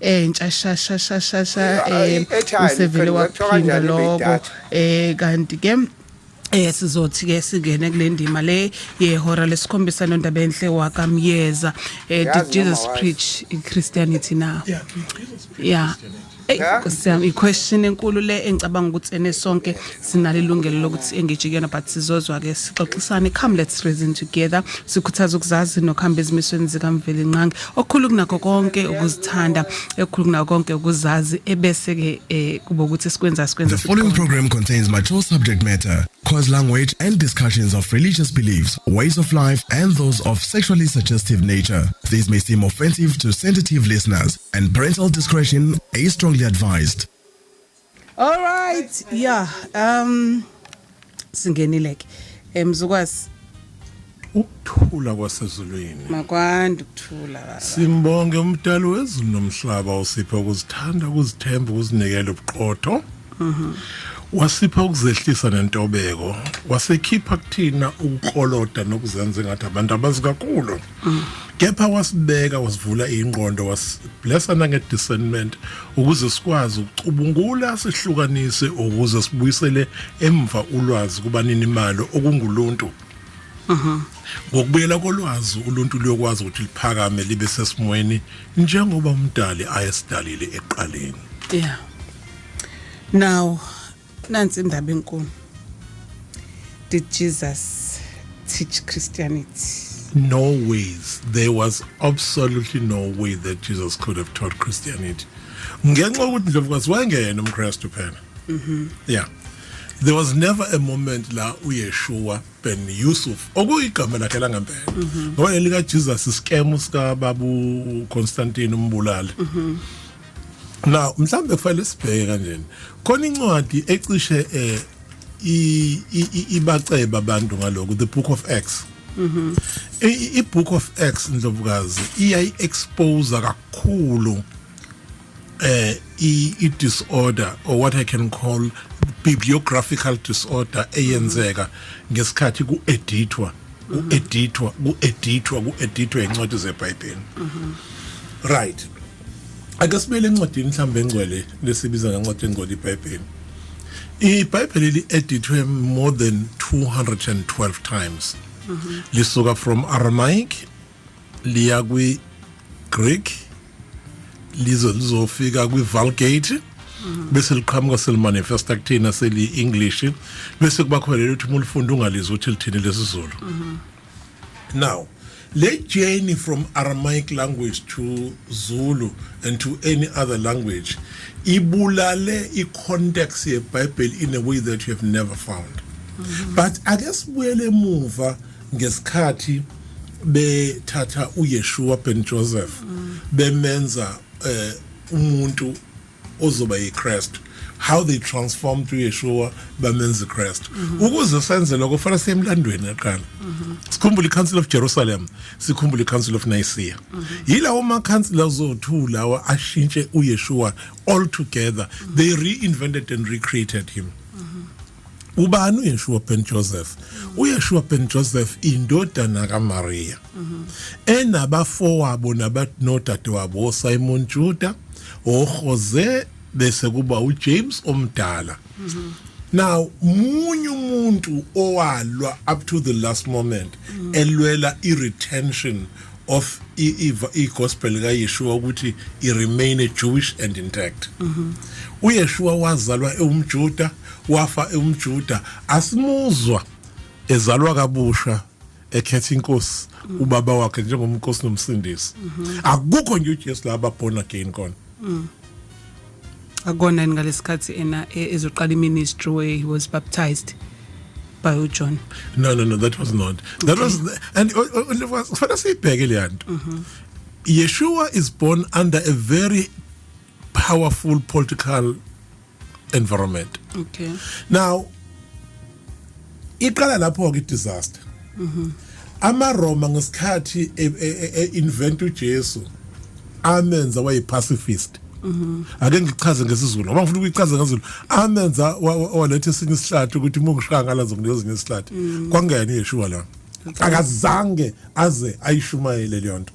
entsha shasha usevele waphinda lokho kanti ke sizothi ke singene kule ndima le yehora lesikhombisa noNdabenhle waka Myeza. Did Jesus preach Christianity now? Yeah. I-question enkulu le engicabanga ukuthi ene sonke sinalo ilungelo lokuthi engage kuyona, but sizozwa ke sixoxisane. Come, let's reason together. Sikhuthaza ukuzazi nokuhamba ezimisweni zikaMveli Nqangi. Okukhulu kunakho konke ukuzithanda, okukhulu kunakho konke ukuzazi ebese ke kuba ukuthi sikwenza. The following program contains mature subject matter, coarse language and discussions of religious beliefs, ways of life and those of sexually suggestive nature. These may seem offensive to sensitive listeners, and parental discretion is strongly advised. All right, yeah. Singenile ke mzukwazi ukuthula kwasezulwini makwanda ukuthula baba. Simbonge umdali wezulu nomhlaba usipha ukuzithanda, ukuzithemba, ukuzinikela ubuqotho. Wasipha ukuzehlisa nentobeko, wasekhipha kuthina ukuqoloda nokuzenza ngathi abantu abazikakhulu. Kepha wasibeka, wasivula ingqondo, wasiblessa nange-discernment ukuze sikwazi ukucubungula, sihlukanise ukuze sibuyisele emva ulwazi kubanini imali okunguluntu. Ngokubuyela kolwazi uluntu luyokwazi ukuthi liphakame libe sesimweni njengoba umdali ayesidalile eqaleni. Yeah. Now, nansi indaba enkulu. Did Jesus teach Christianity? No ways. There was absolutely no way that Jesus could have taught Christianity. Ngenxa ukuthi Indlovukazi wayengena umKristu phela. Yeah. There was never a moment la uYeshua ben Yusuf okuyigama lakhe langempela. Ngoba elika Jesus iskemu sika babu Constantine umbulali. Now mhlambe kufanele sibheke kanjeni. Khona incwadi ecishe ibaceba abantu ngaloko, the book of Acts. I-book of Acts Indlovukazi iyayi-expose kakhulu i-disorder, or what I can call bibliographical disorder eyenzeka ngesikhathi ku-edithwa incwadi zeBhayibheli. Right. Ake sibele encwadini mhlambe engcwele lesibiza ngencwadi engcwele iBhayibheli. iBhayibheli li-edithwe more than 212 times. Lisuka from Aramaic liya kwi-Greek lizofika kwi-Vulgate bese liqhamuka selimanifesta kuthina seli-English bese kuba khona ukuthi umuntu ufunda ungalizwa ukuthi lithini lesizulu. Now le journey from Aramaic language to Zulu and to any other language ibulale i-context yeBhayibheli in a way that you have never found. But I guess buyele emuva ngesikhathi bethatha uYeshua ben Joseph bemenza umuntu ozoba yiKristu, how they transformed to Yeshua bamenza iKristu. Ukuze senze lokho kufanele semlandweni eqala. Sikhumbule iCouncil of Jerusalem, sikhumbule iCouncil of Nicaea. Yilawo ama-council azothu lawa ashintshe uYeshua altogether. They reinvented and recreated him. Ubani uYeshua ben Joseph? uYeshua ben Joseph indodana kaMaria. Enabafowabo nodadewabo Simon Judah, oJose bese kuba uJames omdala. Now munye umuntu owalwa up to the last moment elwela i-retention of i-gospel kaYeshua ukuthi i-remain Jewish and intact. uYeshua wazalwa eumjuda, wafa eumjuda, asimuzwa ezalwa kabusha ekhetha inkosi ubaba wakhe njengomnkosi nomsindisi. Akukho nje uJesu laba born again khona. Akona ngalesikhathi ena ezoqala iministry where he was baptized by John. No, that was not. That was, and for us ibheke le yanto. Yeshua is born under a very powerful political environment. Okay. Now, iqala lapho ke disaster. Ama-Roma ngesikhathi invent uJesu amenza wayi-pacifist. Ake ngichaze ngesizulu ngoba ngifuna ukuyichaza ngesiZulu. Amenza walethe esinye isihlathi ukuthi mungishaya ngala zokunikeza esinye isihlathi. Kwangena uYeshua la. Akazange aze ayishumayele leyo nto.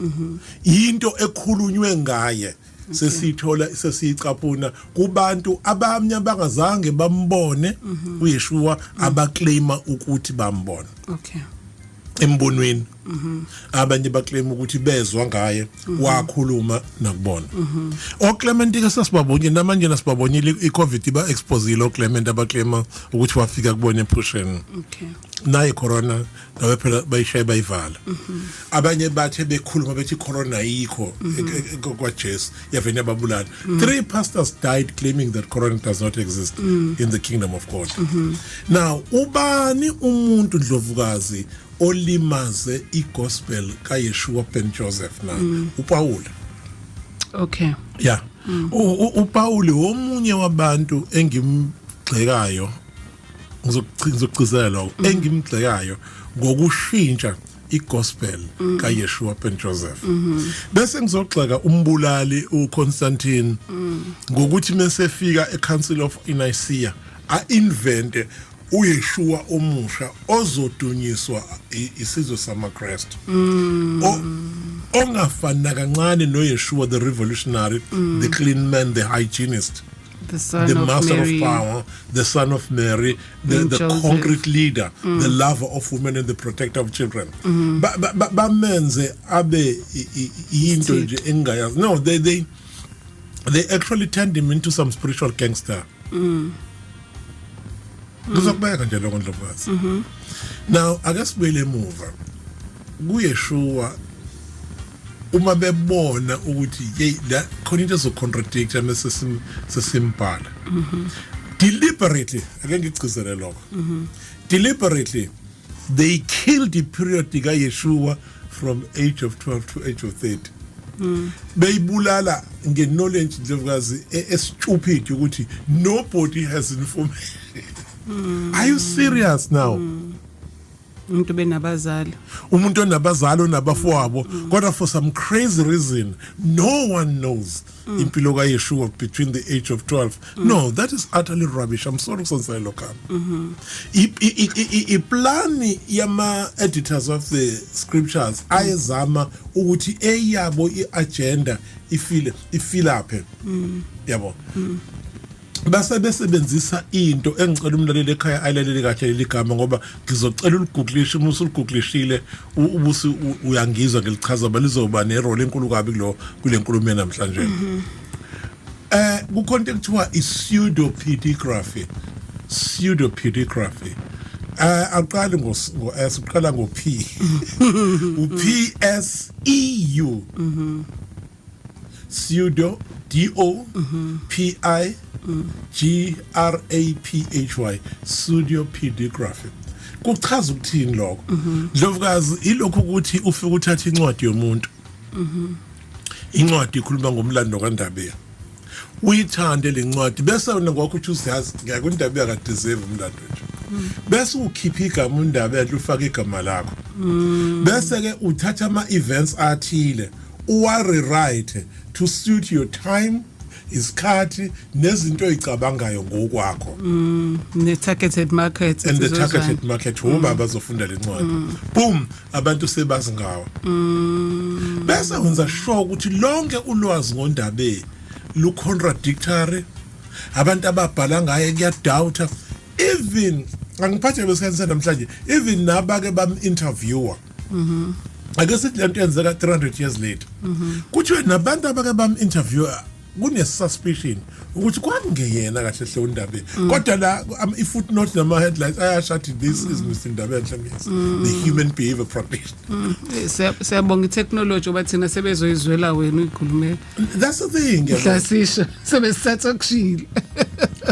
Into ekhulunywe ngaye sesithola sesiyicaphuna kubantu abamnya abangazange bambone uYeshua abaclaima ukuthi bambona Okay. embonweni abanye baclaim ukuthi bezwa ngaye wakhuluma nakubona oClement ke sasibabonye namanje nasibabonyile iCovid ba exposile oClement abaclaima ukuthi wafika kubona ePusheni Okay. naye corona nawe phela bayishaye bayivala abanye bathe bekhuluma bethi corona ayikho kwaJesu yavena babulala 3 pastors died claiming that corona does not exist in the kingdom of God now ubani umuntu Ndlovukazi olimaze igospel kaYeshua ben Joseph na uPaul Okay. yeah uPaul omunye wabantu engimgxekayo ngizocizela engimgxekayo ngokushintsha igospel kaYeshua ben Joseph bese ngizogxeka umbulali uConstantine ngokuthi mesefika eCouncil of Nicaea a-invente uYeshua omusha ozodunyiswa isizwe samaKristu ongafana kancane noYeshua the revolutionary the clean man the hygienist The son the of master Mary. of power the son of Mary the Joseph. concrete leader the lover of women and the protector of children bamenze abe into nje engayazi no they actually turned him into some spiritual gangster kuzokubeka nje lokho Ndlovukazi now ake sibele emuva kuYeshua uma bebona ukuthi hey la khona into ezocontradict mesesimbhala deliberately ake ngicizele lokho deliberately they killed the period kaYeshua from age of 12 to age of 30 beyibulala ngeknowledge Ndlovukazi estupid ukuthi nobody has information are you serious now Umuntu benabazali. umuntu onabazali onabafowabo kodwa for some crazy reason no one knows impilo kaYeshua between the age of 12 no that is utterly rubbish I'm sorry ukusonsela lokho iplani yama editors of the scriptures ayezama ukuthi eyabo iagenda ifilaphe yabo basebenzisa into engicela umlaleli ekhaya ayilalele kahle ligama ngoba ngizocela uliguglishe umusu uliguglisile ubusi uyangizwa ngelichaza balizoba nerole enkulu kabi kule nkulumo namhlanje kukhonto ekuthiwa pseudo aqale siqala ngo P PSEU pseudo DOPI GRAPHY pseudopedography kuchaza ukuthini lokho Ndlovukazi ilokho ukuthi ufike uthatha incwadi yomuntu incwadi ikhuluma ngomlando kaNdabenhle uyithande lencwadi bese wena ngokho uthi usiyazi ngakundabenhle akadeserve umlando nje bese ukhipha igama uNdabenhle ufaka igama lakho bese ke uthatha ama events athile uwa-rewrite to suit your time isikhathi nezinto oyicabangayo ngokwakho ne-targeted market and the targeted market ngoba bazofunda lencwadi boom abantu sebazi ngawo bese wenza sure ukuthi lonke ulwazi ngoNdabenhle lu-contradictory abantu ababhala ngaye kuyadoubt even angiphathe besenze namhlanje even nabake bam-interviewer ake sithi lento yenzeka 300 years later kuthiwe nabantu abake bam-interviewer kune-suspicion ukuthi kwangeyena kahle hle uNdabenhle kodwa la i-footnote nama-headlines ayashathi this is Mr. Ndabenhle Myeza the human behavior practitioner siyabonga i-technology oba thina sebezoyizwela wena uyikhulumela that's the thing hlasisha sebesithatha kushile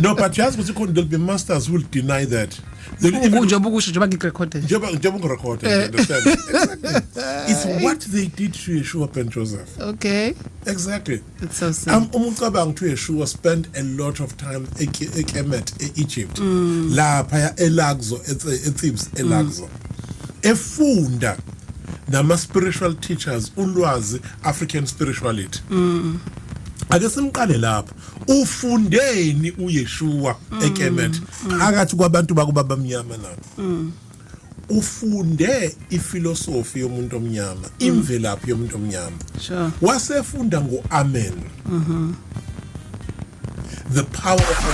no but yazi ukuthi khona there'll be masters who will deny that njengoba ukusho njengoba ngikurekhoda njengoba ngirekhoda you understand exactly it's what they did to Yeshua ben Joseph okay exactly it's so sad umcabanga to Yeshua spent a lot of time eKemet eEgypt lapha eLaxo eThebes eLaxo efunda nama spiritual teachers ulwazi African spirituality ake simqale lapha ufundeni uYeshua eKemet phakathi kwabantu bakubaba abamnyama nabo ufunde iphilosophy yomuntu omnyama, imvelaphi yomuntu omnyama. Sure. Wasefunda ngo-Amen. The power of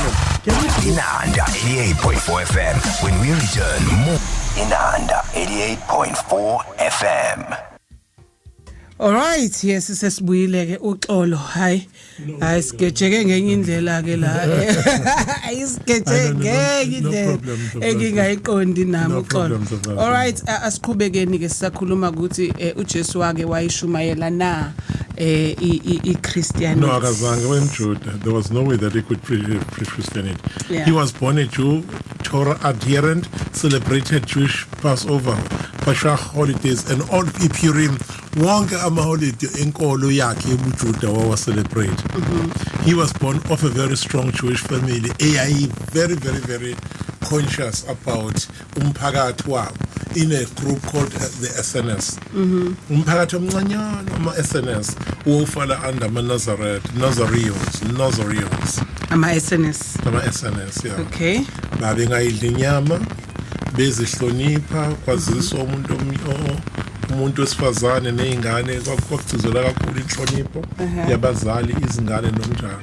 Amen. Inanda 88.4 FM. When we return, more Inanda 88.4 FM. Alright, yes, sesibuyile ke uxolo. Hayi sigejeke ngenye indlela ke la. Ayisigeje ngenye indlela engingayiqondi nami uxolo. Alright, asiqhubekeni ke sisakhuluma ukuthi uJesu wake wayishumayela na i-Christianity. No, akazange wemjuda. There was no way that he could preach Christianity. Yeah. He was born a Jew, Torah adherent, celebrated Jewish Passover, Pesach holidays, and all Purim. Wonke amaholiday enkolo yakhe ebujuda wawa celebrate. He was born of a very strong Jewish family. He very, very, very conscious about umphakathi wabo in a group called the SNS. Umphakathi omncanyana ama-SNS wofala under Nazareans. Ama-SNS, yeah. Okay. Babengayidli inyama, bezihlonipha, kwaziswa umuntu wesifazane nezingane kwakugcizelwa kakhulu inhlonipho yabazali izingane nomnjalo.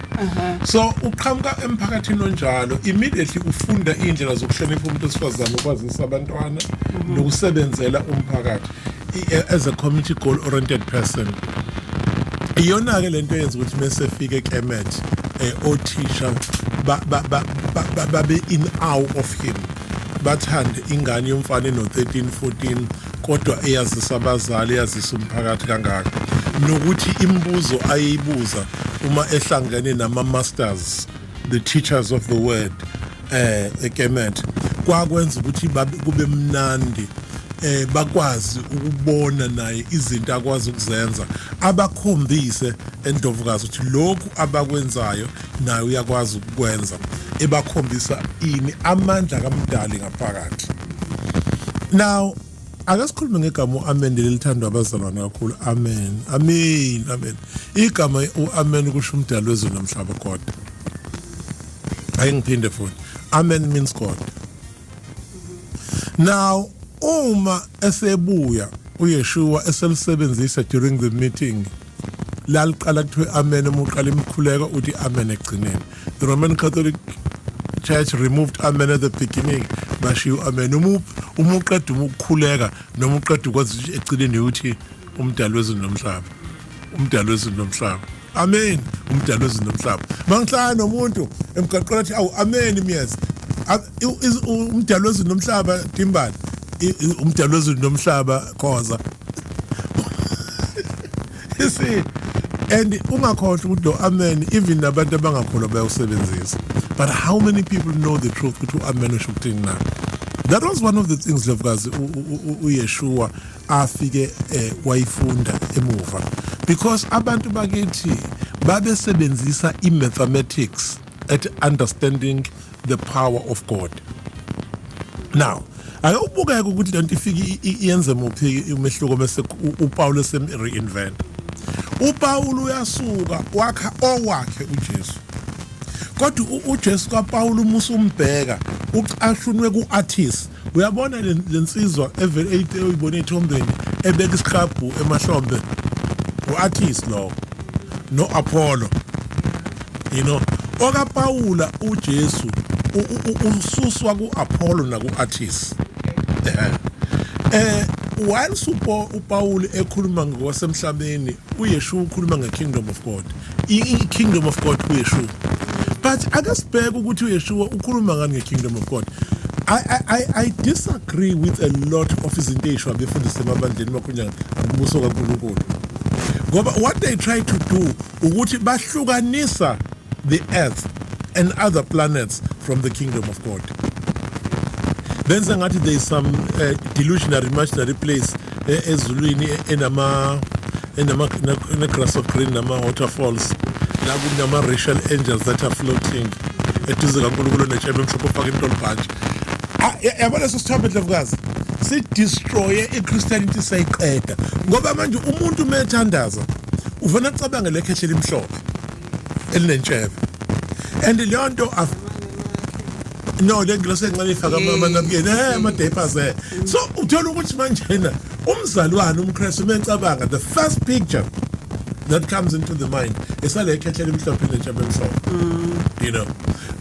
So uqhamuka emphakathini onjalo immediately ufunda indlela zokuhlonipha umuntu wesifazane ukwazisa abantwana nokusebenzela umphakathi as a community goal oriented person. Iyona ke lento yenza ukuthi mesefika eKemet othisha babe in awe of him. Bathande ingane yomfana no 13 14 kodwa eyazisa abazali eyazisa umphakathi kangaka nokuthi imibuzo ayibuza uma ehlangene nama masters, the teachers of the word eKemet, kwakwenza ukuthi kube mnandi bakwazi ukubona naye izinto akwazi ukuzenza abakhombise Indlovukazi ukuthi lokhu abakwenzayo naye uyakwazi ukukwenza, ebakhombisa ini amandla kaMdali ngaphakathi. Now akasikhulume ngegama uAmen lelithandwa abazalwane kakhulu. Amen. Igama uAmen kusho umdali wezulu nomhlaba kodwa. Ayingiphinde futhi. Amen means God. Now uma esebuya uYeshua eselisebenzisa during the meeting laliqala kuthiwe amen uma uqala imikhuleko uthi amen egcineni. The Roman Catholic Church removed amen at the beginning, bashiya amen uma uqeda ukukhuleka noma uqeda ukwazi egcineni uthi umdali wezulu nomhlaba. Amen, umdali wezulu nomhlaba. Mangihlala nomuntu emgaqela athi awu amen Myeza. Umdali wezulu nomhlaba Timbali. Umdali wezulu nomhlaba Khoza. You see, and ungakhohlwa ukuthi lo amen even nabantu abangakholwa bayawusebenzisa. But how many people know the truth ukuthi amen usho ukuthini na? That was one of the things Ndlovukazi uYeshua afike wayifunda emuva, because abantu bakithi babesebenzisa i-mathematics at understanding the power of God. Now ayobukeka ukuthi lento ifike iyenze muphi umehluko bese uPaul reinvent. uPaul uyasuka wakha owakhe uJesu. Kodwa uJesu kaPaul umusumbheka ucashunwe kuartist. Uyabona lensizwa evele uyibona ethombeni ebeka isiklabhu emahlombe. Uartist lo no Apollo. You know, okaPaula uJesu ususwa kuApollo na kuartist. While uPaul ekhuluma ngokwasemhlabeni uYeshua ukhuluma ngeKingdom of God. Kingdom of God uYeshua. But akasibheka ukuthi uYeshua ukhuluma ngani ngeKingdom of God. I disagree with a lot of izinto eyishwa befundisa emabandleni makunyanga ambuso kaNkulunkulu. Ngoba what they try to do ukuthi bahlukanisa the earth and other planets from the kingdom of God. Then sangathi there is some delusionary imaginary place ezulwini enama grass of green nama waterfalls la kunama racial angels that are floating eduze kaNkulunkulu nechebe mhlophe ufaka intolibhantshi. Yabona sesithambe Ndlovukazi si destroy iChristianity sayiqeda ngoba manje umuntu umethandaza uvana ucabange lekhehle limhlophe elinentshebe and leyo nto no le gloss encane ifaka ama-napkin ama-diapers so uthola ukuthi manjena umzalwane umKristu mecabanga the first picture that comes into the mind esale ekhehlele emhlophe nejambe emhlophe you know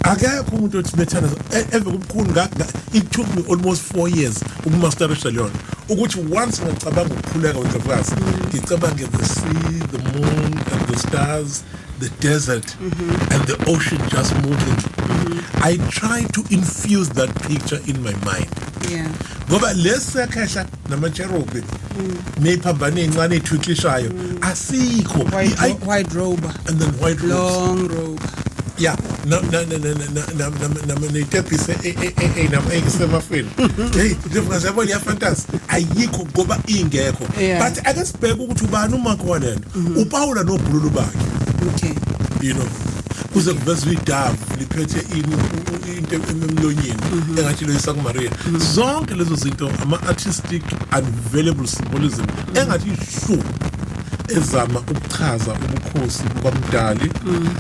akekho umuntu othi bethana eve kubukhulu it took me almost 4 years ukumasterisha leyo ukuthi once ngicabanga ukukhuleka weNdlovukazi ngicabange the sea, the moon and the stars, the desert and the ocean just moving. I try to infuse that picture in my mind. Yeah. Ngoba lesekhehla namacherubhi nephambane encane ethwiklishayo asikho white robe and then white robes. long robe. Yeah, netepise eyisemafweni hey ndivungazabona yafantasy ayikho ngoba ingekho but akasibheka ukuthi ubani umakho lento upawula nobhululu bakhe Okay. you know kuze kuvezwe idavu liphethe into emlonyeni engathi lo yisakumaria zonke lezo zinto ama-artistic unavailable symbolism engathi shu ezama ukuchaza ubukhosi bukaMdali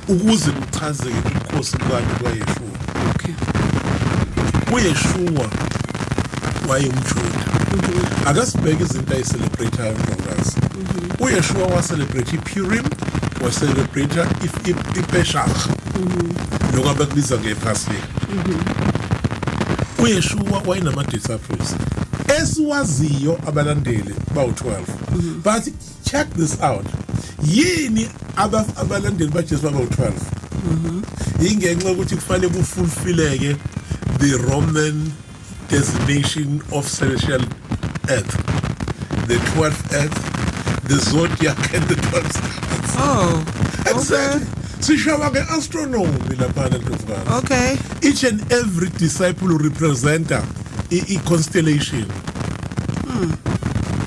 ukuze kuchazeke ubukhosi bukaYeshua. Okay. uYeshua wayemjuda akasibheke izinto ayicelebrateayo uNdlovukazi uYeshua wacelebrate iPurim wacelebrate iPeshach lokho abakubiza ngePasika uYeshua wayenama-disciples esiwaziyo abalandeli bawu-12 but check this out yini abalandeli baJesu bawu-12 ingenxa ukuthi kufanele kufulfilleke the Roman designation of celestial earth, the 12th earth, the zodiac and the 12 stars. Oh, okay. Sishawa ke astronomy lapha Ndlovukazi. Okay. Each and every disciple represent a constellation.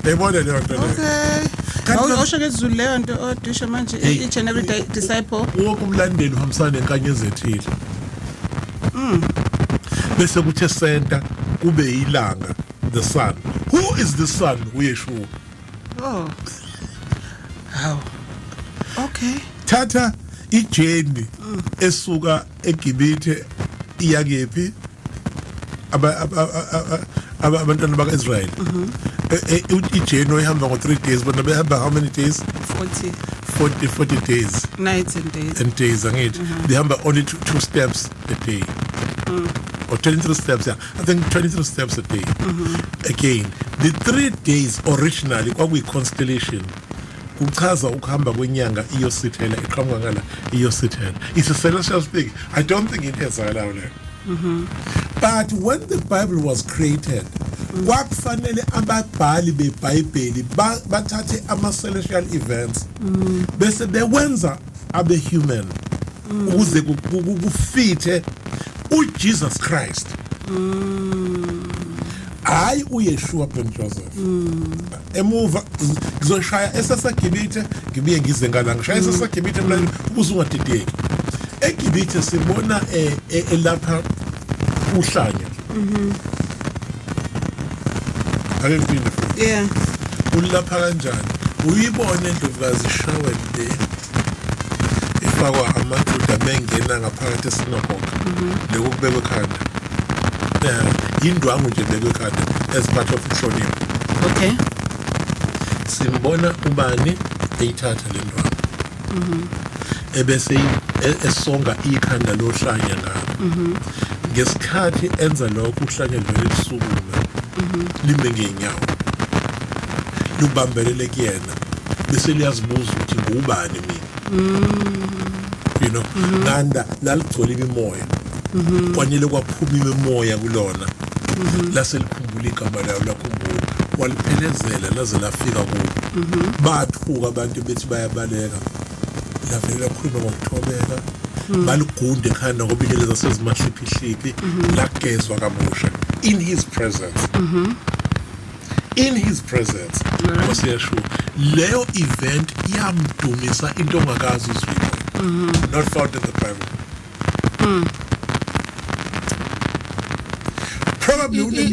Yabona leyo nto leyo. Okay. Awusho ke isiZulu leyo nto odisha manje each and every disciple. Wonke umlandeli uhambisana nenkanyezi ethile. Bese kuthi center kube ilanga, the sun. Who is the sun? uYeshua. Oh. How? Okay. Tata ijeni esuka eGibithe iyakephi abantwana bakaIsrael ijeni oyihamba ngo3 days bona behamba how many days 40 days nights and days angithi they hamba only two steps a day or 23 steps I think 23 steps a day again the 3 days originally kwakuyi constellation kuchaza ukuhamba kwenyanga iyosithela iqhamuka ngala iyosithela it's a celestial thing I don't think it has allowed it but when the Bible was created kwakufanele ababhali beBhayibheli bathathe ama-celestial events bese bewenza abe human ukuze kufithe uJesus Christ hayi uYeshua ben Joseph emuva ngizoshaya esasaGibithe ngibuye ngize ngala ngishaya esasaGibithe manje uzungadideki eGibithe sibona elapha uhlanya ake ngipinde yeah ulapha kanjani uyibone Ndlovukazi showered le ifakwa amajuda mengena ngaphakathi esinagoga lekubekwe ekhanda indwangu nje bekwe ekhanda as part of inhlonipho okay simbona ubani eyithatha le ndwangu ebese esonga ikhanda lohlanya ngalo ngesikhathi enza lokho uhlanya livele lisukume lime ngeenyawo lubambelele kuyena bese liyazibuza ukuthi ngubani mina you know nanda laligcola imimoya kwanele kwaphuma imimoya kulona laselikhumbula igama layo lakhumbula waliphelezela laze lafika kubo bathuka abantu bethi bayabaleka lavele lakhuluma ngokuthobeka baligunde ekhanda ngoba ilele zasezimahliphihliphi lagezwa kabusha in his presence wasiyashula leyo event yamdumisa into ongakazi uzwile not found in the Bible probably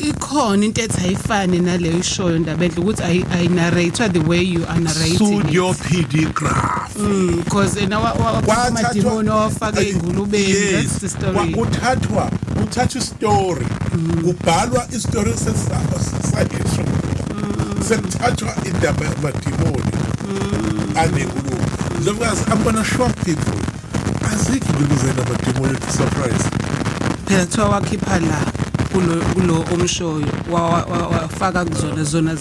ikhona into ethi ayifani naleyo ishoyo Ndabenhle ukuthi I narrate the way you are narrating studio PD graph because nawa amadimoni wafaka ingulubeni that's the story kuthathwa kuthatha story kubhalwa istory sesayisho sekuthathwa indaba yamadimoni anenkulumo. Ndlovukazi, I'm gonna shock people. Azikho kuluzena amadimoni to surprise. Phela kuthiwa wakhipha la kulo omshoyo wafaka kuzona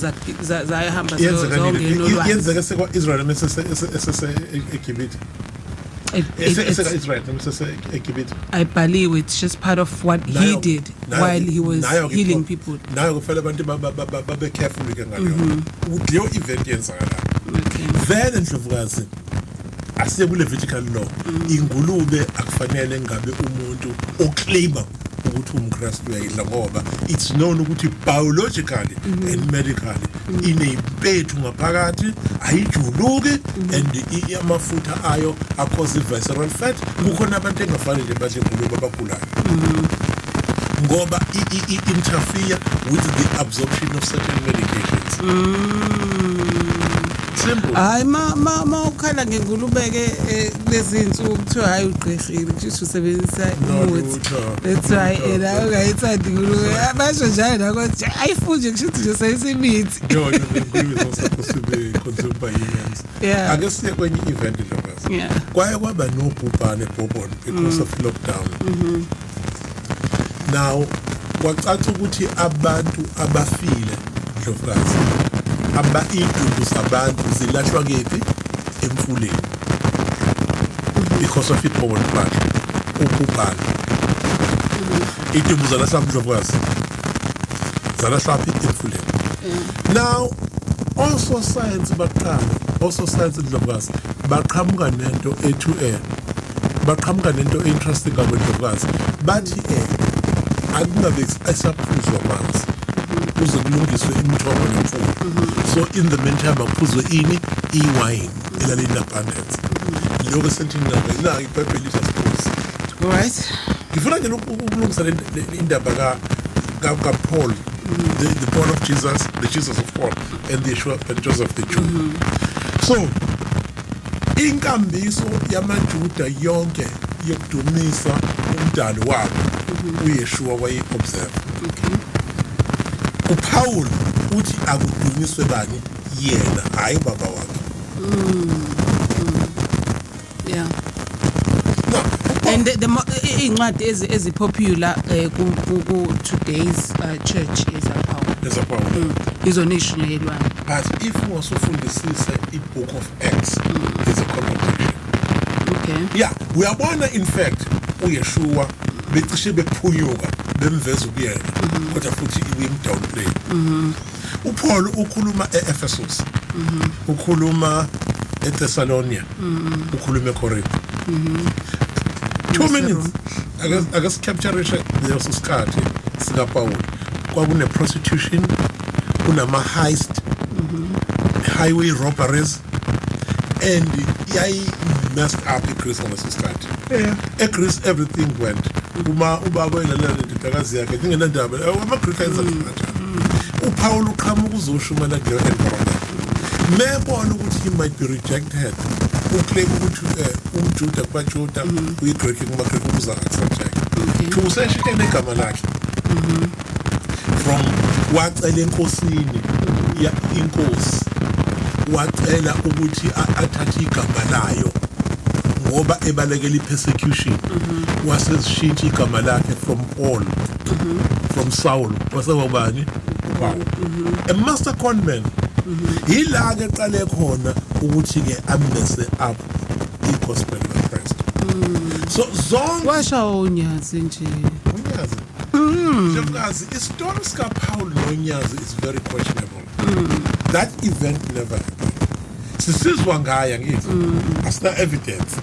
zayahamba zongena olwandle. Yenzeka sekwa Israel mesese eGibhithe. Ayibhaliwe, it's just part of what he did while he was healing people. Nayo kufanele abantu babe careful ke ngalo. Leyo event yenzakala. Then Ndlovukazi asekule vertical law. Ingulube akufanele ngabe umuntu oclaima ukuthi umKristu uyayidla ngoba it's known ukuthi biologically and medically inempethu ngaphakathi ayijuluki and amafutha ayo cause visceral fat. Kukhona abantu engafanele nje badle ingulube abagulayo ngoba interfere with the absorption of certain medications. Simple. Hayi ma ukhala ngengulube ke lezi insuku kuthiwa hayi ugqirhile ukuthi usebenzisa umuthi. That's why la ungayithandi ingulube. Basho njalo nakothi ayifunje kushuthi nje sayisimithi. No, ingulube is not supposed to be consumed by humans. Yeah. I guess kwenye event Ndlovukazi. Yeah. Kwaye kwaba nobhubhane bobon because of lockdown. Now kwacaca ukuthi abantu abafile Ndlovukazi idumbu zabantu zilahlwa kephi emfuleni because of ibhoboni bakhe ubhubhane. Idumbu zalahlwa Ndlovukazi zalahlwa emfuleni. Now also science Ndlovukazi baqhamuka nento baqhamuka nento interesting kakhulu Ndlovukazi bathi akungabe asaphuzwa amanzi kuze kulungiswe imithombo nemfuyo. So in the meantime akuphuzwe iwine in abundance. Lokho senthini la iBhayibheli isiphuza. All right. Ngifuna nje ukulungisa indaba kaPaul, the Paul of Jesus, the Jesus of Paul, and the Yeshua and Joseph the Jew. So inkambiso yamaJuda yonke yokudumisa umdali wabo uYeshua waye-observe. uPaul uthi akudunyiswe bani yena hayi baba wakhe. Yeah. No, and the incwadi ezi popular ku today's church is Paul. Izonisho yelwana. But if wasufundisisa ibook of Acts is a contradiction. Okay. Yeah, we are born in fact uYeshua becishe bephunyuka bemveza ubuyena kodwa futhi downplay. uPaul ukhuluma eEphesus, ukhuluma eThessalonica, ukhuluma eCorinth. 2 minutes akas capture leso sikhathi sika Paul kwakune prostitution, kunama heist, highway robberies, and yay messed up iGreece ngaleso sikhathi. eGreece everything went. Ubaba yena ndikazi yakhe ngingendaba amaGreek enza kanjani. uPaul uqhamuka uzoshumela kuyo environment. Mebona ukuthi he might be rejected. Uclaim ukuthi umJuda kwaJuda uyiGreek kumaGreek uza accept. Kuseshe negama lakhe. From wacela enkosini ya inkosi wacela ukuthi athathe igama layo ngoba ebalekela ipersecution. Waseshintsha igama lakhe from Paul, from Saul wasebani Paul. A master conman. Ila ke qale khona ukuthi ke amese up igospel of Christ. So zonke washa unyazi nje. Unyazi. Ndlovukazi, istory ska Paul noNyazi is very questionable. That event never happened. Sisizwa ngaya ngithi asina evidence.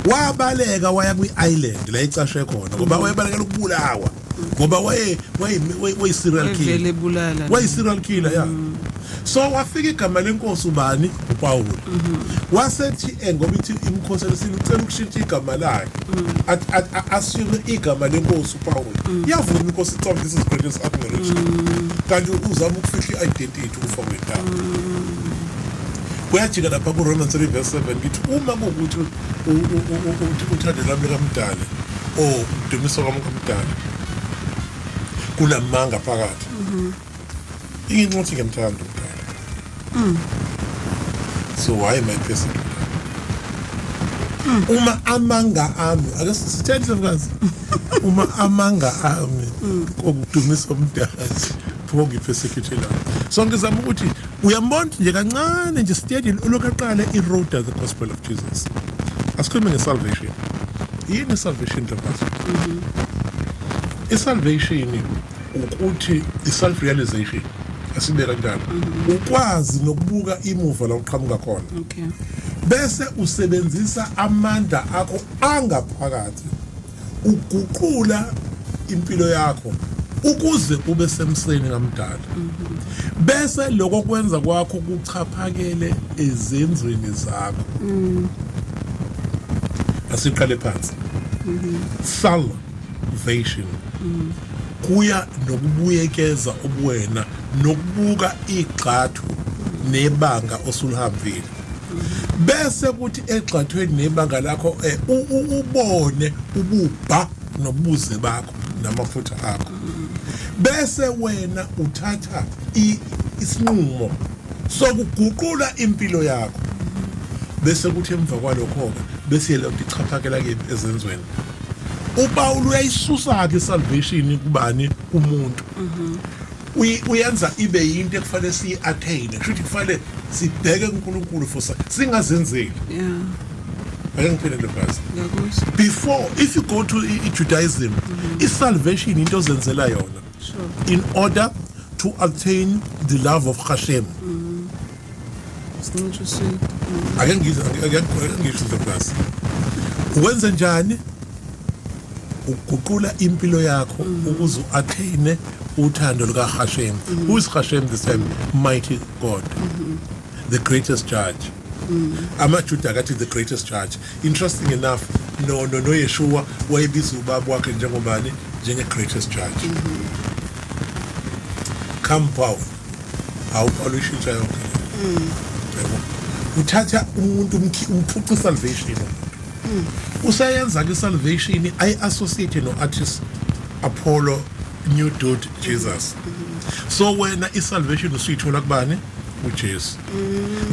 Wabaleka waya kwi-island la icashe khona ngoba wayebalekela ukubulawa ngoba waye serial killer. Waye serial killer yeah. So wafika igama lenkosi ubani uPaul. Wasethi ngoba ithi imkhosi lesicela ukushintsha igama lakhe. Assume igama lenkosi uPaul. Yavuma inkosi ithi this is greatest admiration. Kanti uzama ukufihla identity ufowethu. Kuyajika lapha ku Romans 3:7 ngithi uma kuukuthi uthande lami kamdala oh udumiso kamdala kunamanga phakathi ingithi ngimthanda umdala so why am I persecuted uma amanga ami ake sithele Ndlovukazi uma amanga ami okudumisa umdala pho ngipersecuted so ngizama ukuthi uyambona nje kancane nje study lokaqala i-road the gospel of Jesus asikhulume ngesalvation yini salvation Ndlovukazi isalvation ukuthi i-self realization asibeka kanjalo ukwazi nokubuka imuva la uqhamuka khona okay bese usebenzisa amandla akho angaphakathi uguqula impilo yakho ukuze ube semseni ngamdala bese lokho kwenza kwakho kuchaphakele ezenzweni zakho asiqale phansi salvation kuya nokubuyekeza ubuwena nokubuka igxathu nebanga osulihambile bese kuthi egxathweni nebanga lakho ubone ububha nobuze bakho namafutha akho bese wena uthatha isinqumo sokuguqula impilo yakho bese kuthi emva kwalokho bese yelo ndichaphakela ke ezenzweni uPaul uyayisusa ke salvation kubani umuntu uyenza ibe yinto ekufanele siyi-attain kushuthi kufanele sibheke kuNkulunkulu for singazenzeli ake ngiphinde Ndlovukazi before if you go to Judaism i-salvation into ozenzela yona in order to attain the love of Hashem ake ngisho Ndlovukazi uwenze njani uguqula impilo yakho ukuze uattain uthando luka Hashem who is Hashem this time mighty God the greatest judge amaJuda akathi the greatest judge interesting enough no Yeshua wayebiza ubaba wakhe njengobani njenge greatest judge come Paul how Paul ushintsha yonke uthatha umuntu umphuca salvation usayenza ke salvation I-associate no-artist Apollo new dude Jesus so when i-salvation usuyithola kubani uJesu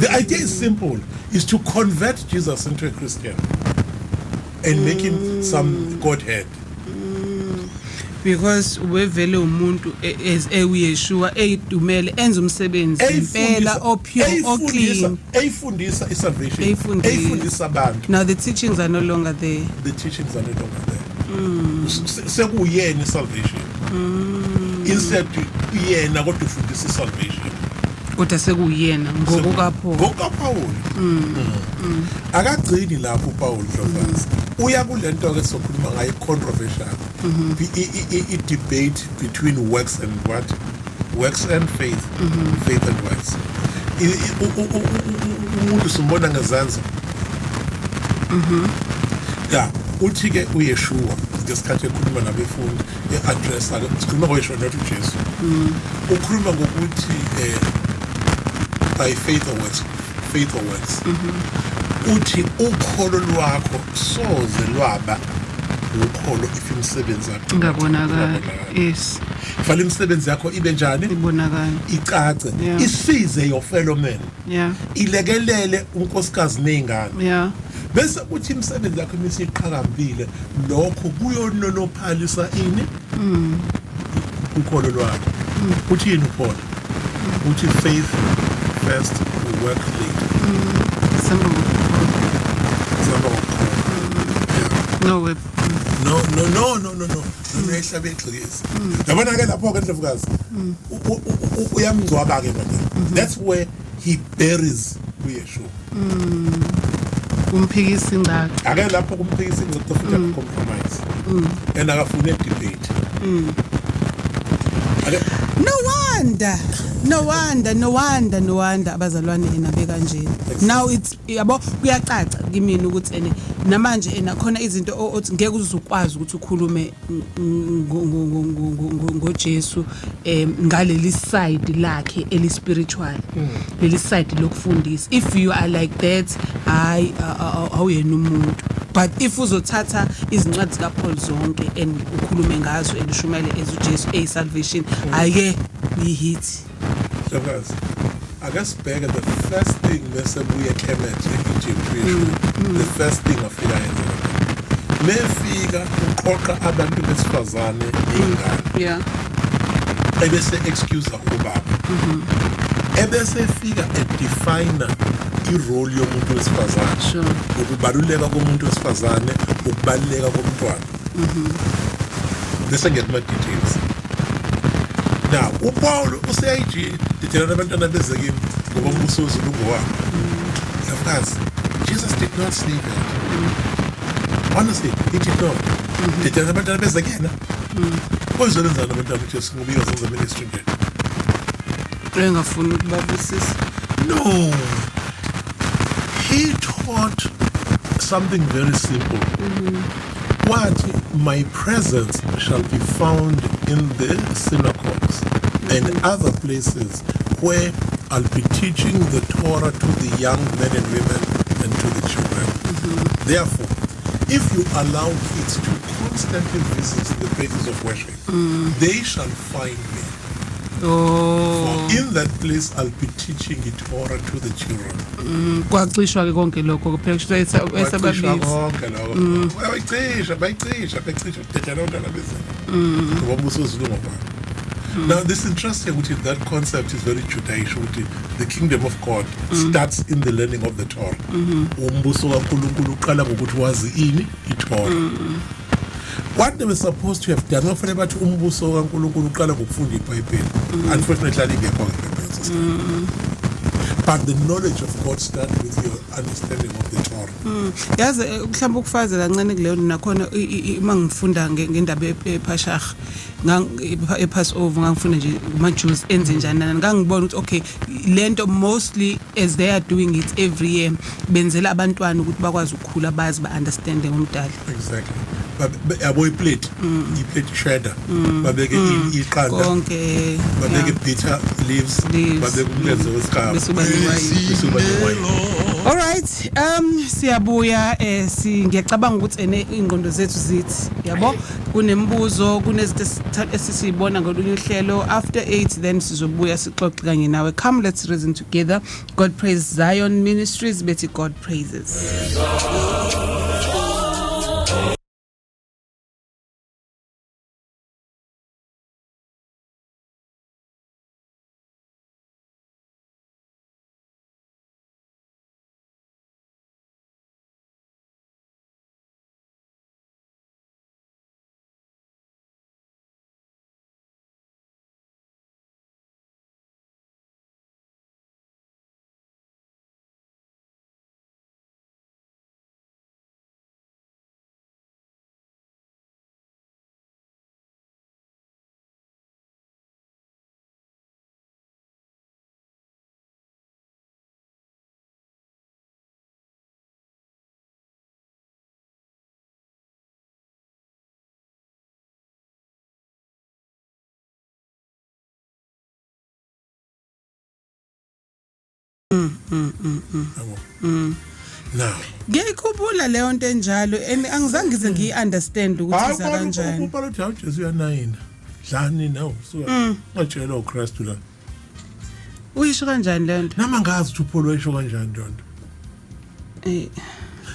the idea is simple is to convert Jesus into a Christian and make him some Godhead because wevele umuntu as eYeshua eyidumele enza umsebenzi impela opure oclean eyifundisa isalvation eyifundisa abantu now the teachings are no longer there sekuyena isalvation instead yena kodwa ufundisa isalvation kodwa sekuyena ngokukaPaul akagcini lapho uPaul Ndlovukazi uya kulento ke sokhuluma ngayo controversial i-debate between works and faith faith and works umuntu simbona ngezansi uthi ke uYeshua ngesikhathi ekhuluma nabefundi e-address ake sikhuluma ngoYeshua not uJesu ukhuluma ngokuthi by faith or works uthi ukholo lwakho soze lwaba ukholo if imisebenzi yakho ingabonakala yes fanele imisebenzi yakho ibe njani ibonakala icace isize your fellow man ilekelele unkosikazi nezingane bese uthi imisebenzi yakho misiqhakambile lokho kuyononophalisa ini ukholo lwakho uthi yini uPaul uthi faith first work later no way no uyayihlabe igxilisi yabona ke lapho ke Ndlovukazi uyamngcwaba ke manje that's where he buries uYeshua kumphikisa ingxoxo ake lapho kumphikisa ingxoxo futhi compromise and akafuna debate no wonder abazalwane enabe kanjeni now it's yabo kuyacaca kimi ukuthi namanje khona izinto othi ngeke uzukwazi ukuthi ukhulume ngoJesu ngaleli side lakhe eli spiritual leli side lokufundisa if you are like that awuyena umuntu but if uzothatha izincwadi kaPaul zonke and ukhulume ngazo elishumayele ezuJesu salvation ake hit Because I guess back at the first thing bese buye Clement Egypt the first thing afika yenza mefika uqoqa abantu besifazane ingane ebese excuse ubaba ebese fika edefine irole yomuntu wesifazane ukubaluleka komuntu wesifazane ukubaluleka komntwana bese get my details now uPaul useyiji dithela abantwana bezekini ngoba umbuso wezilungu wakhe Ndabenhle Jesus did not sleep honestly he did not dithela abantwana bezekina kwezolenzana abantwana uJesu ngobika zenza ministry nje engafuni ukubabusisa no he taught something very simple what my presence shall be found in the synagogues and other places where I'll be teaching the Torah to the young men and women and to the children. Therefore, if you allow kids to constantly visit the places of worship, they shall find me. For in that place I'll be teaching the Torah to the children. Kwaxishwa ke konke lokho kuphela kusho esababili. Now this is interesting which is that concept is very Judaish which the kingdom of God starts in the learning of the Torah. Umbuso kaNkulunkulu uqala ngokuthi wazi ini iTorah. What they were supposed to have done, but umbuso kaNkulunkulu uqala ngokufunda iBhayibheli. Unfortunately, but the knowledge of God starts with your understanding of the Torah. Yazi mhlawumbe ukufazela kancane kuleyo nakhona mangifunda ngendaba ePashach ePassover ngangifunda nje amaJews enze njani ngangibona ukuthi okay lento mostly as they are doing it every year benzela abantwana ukuthi bakwazi ukukhula bazi ba understanding umdala. Exactly. Yabo iplate iplate shredder babeke iqanda konke babeke bitter leaves babeke umlenze wesikhafu all right siyabuya ngiyacabanga ukuthi ingqondo zethu zithi yabo kunembuzo kunezinto esisibona ngolunye uhlelo after 8 then sizobuya sixoxe kanye nawe come let's reason together. God praise Zion Ministries bethi God praises. Now ngiyikhumbula leyo nto enjalo and angizange ngize ngiunderstand ukuthi iza kanjani. Ubalo uthi awuJesu uyanayina dlani nawo suka ngajela uKristu la Uyisho kanjani leyo nto? nama ngazi ukuthi uPaul wayisho kanjani lonto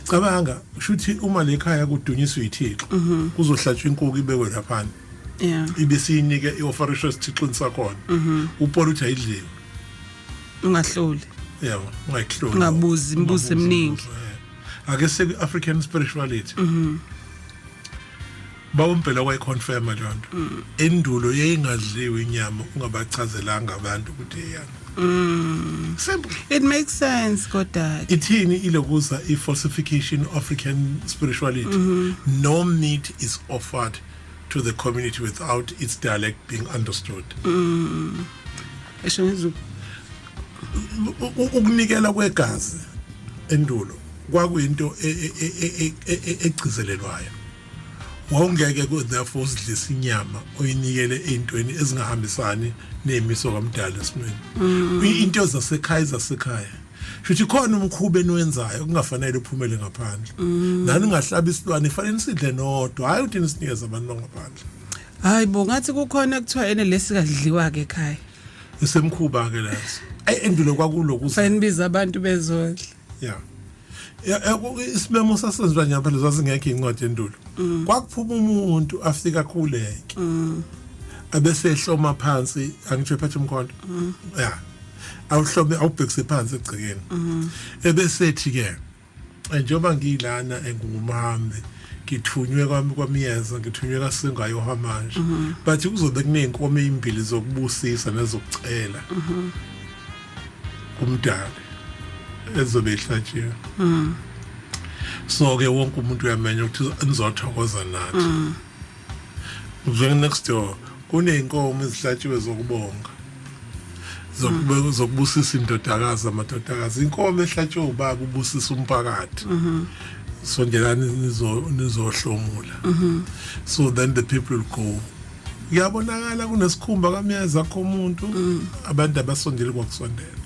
cabanga ushuthi uma lekhaya kudunyiswa iThixo kuzohlatshwa inkukhu ibekwe lapha ibe siyinike iofarisho esithixweni sakhona uPaul uthi ayidliwe ungahloli yebo ungayihloli ungabuzi imibuzo eminingi ake seku African spirituality bawumpela kwayiconfirm lonto endulo yayingadliwe inyama ungabachazelanga abantu ukuthi eyani simple it makes sense kodwa ithini ilokuza falsification of African spirituality no meat is offered to the community without its dialect being understood esho ngizu ukunikela kwegazi endulo kwakuyinto egcizelelwayo wawungeke therefore sidlisa inyama oyinikele ezintweni ezingahambisani nemiso kaMdala esimweni into zasekhaya Shuthi khona umkhuba eniwenzayo kungafanele uphumele ngaphandle nani ngahlaba isilwane ifanele sidle nodwa hayi uthi nisinikeza abantu ngaphandle hayi bo ngathi kukhona kuthiwa ene lesikadliwa ke ekhaya isemkhuba ke lazo endulo kwakuloku fanele abantu bezodla isimemo sasenzwa nyapha lezo singekho incwadi endulo kwakuphuma umuntu afika khuleke abese ehloma phansi angitsho phathe umkhonto awuhlome awubhekise phansi egcekeni ebese ethi ke njengoba ngilana engumhambi ngithunywe kwami kwaMyeza ngithunywe kaSengayo hamanje but kuzobe kunenkomo ezimbili zokubusisa nezokucela umdali ezobe ihlatshiwe so ke wonke umuntu uyamenya ukuthi nizothokoza nathi nje next door kunenkomo ezihlatshiwe zokubonga zokubusisa indodakazi amadodakazi inkomo ehlatshiwe ubaba ubusisa umphakathi sondelani nizohlomula so then the people will go yabonakala kunesikhumba kaMyeza komuntu abantu abasondele kwakusondela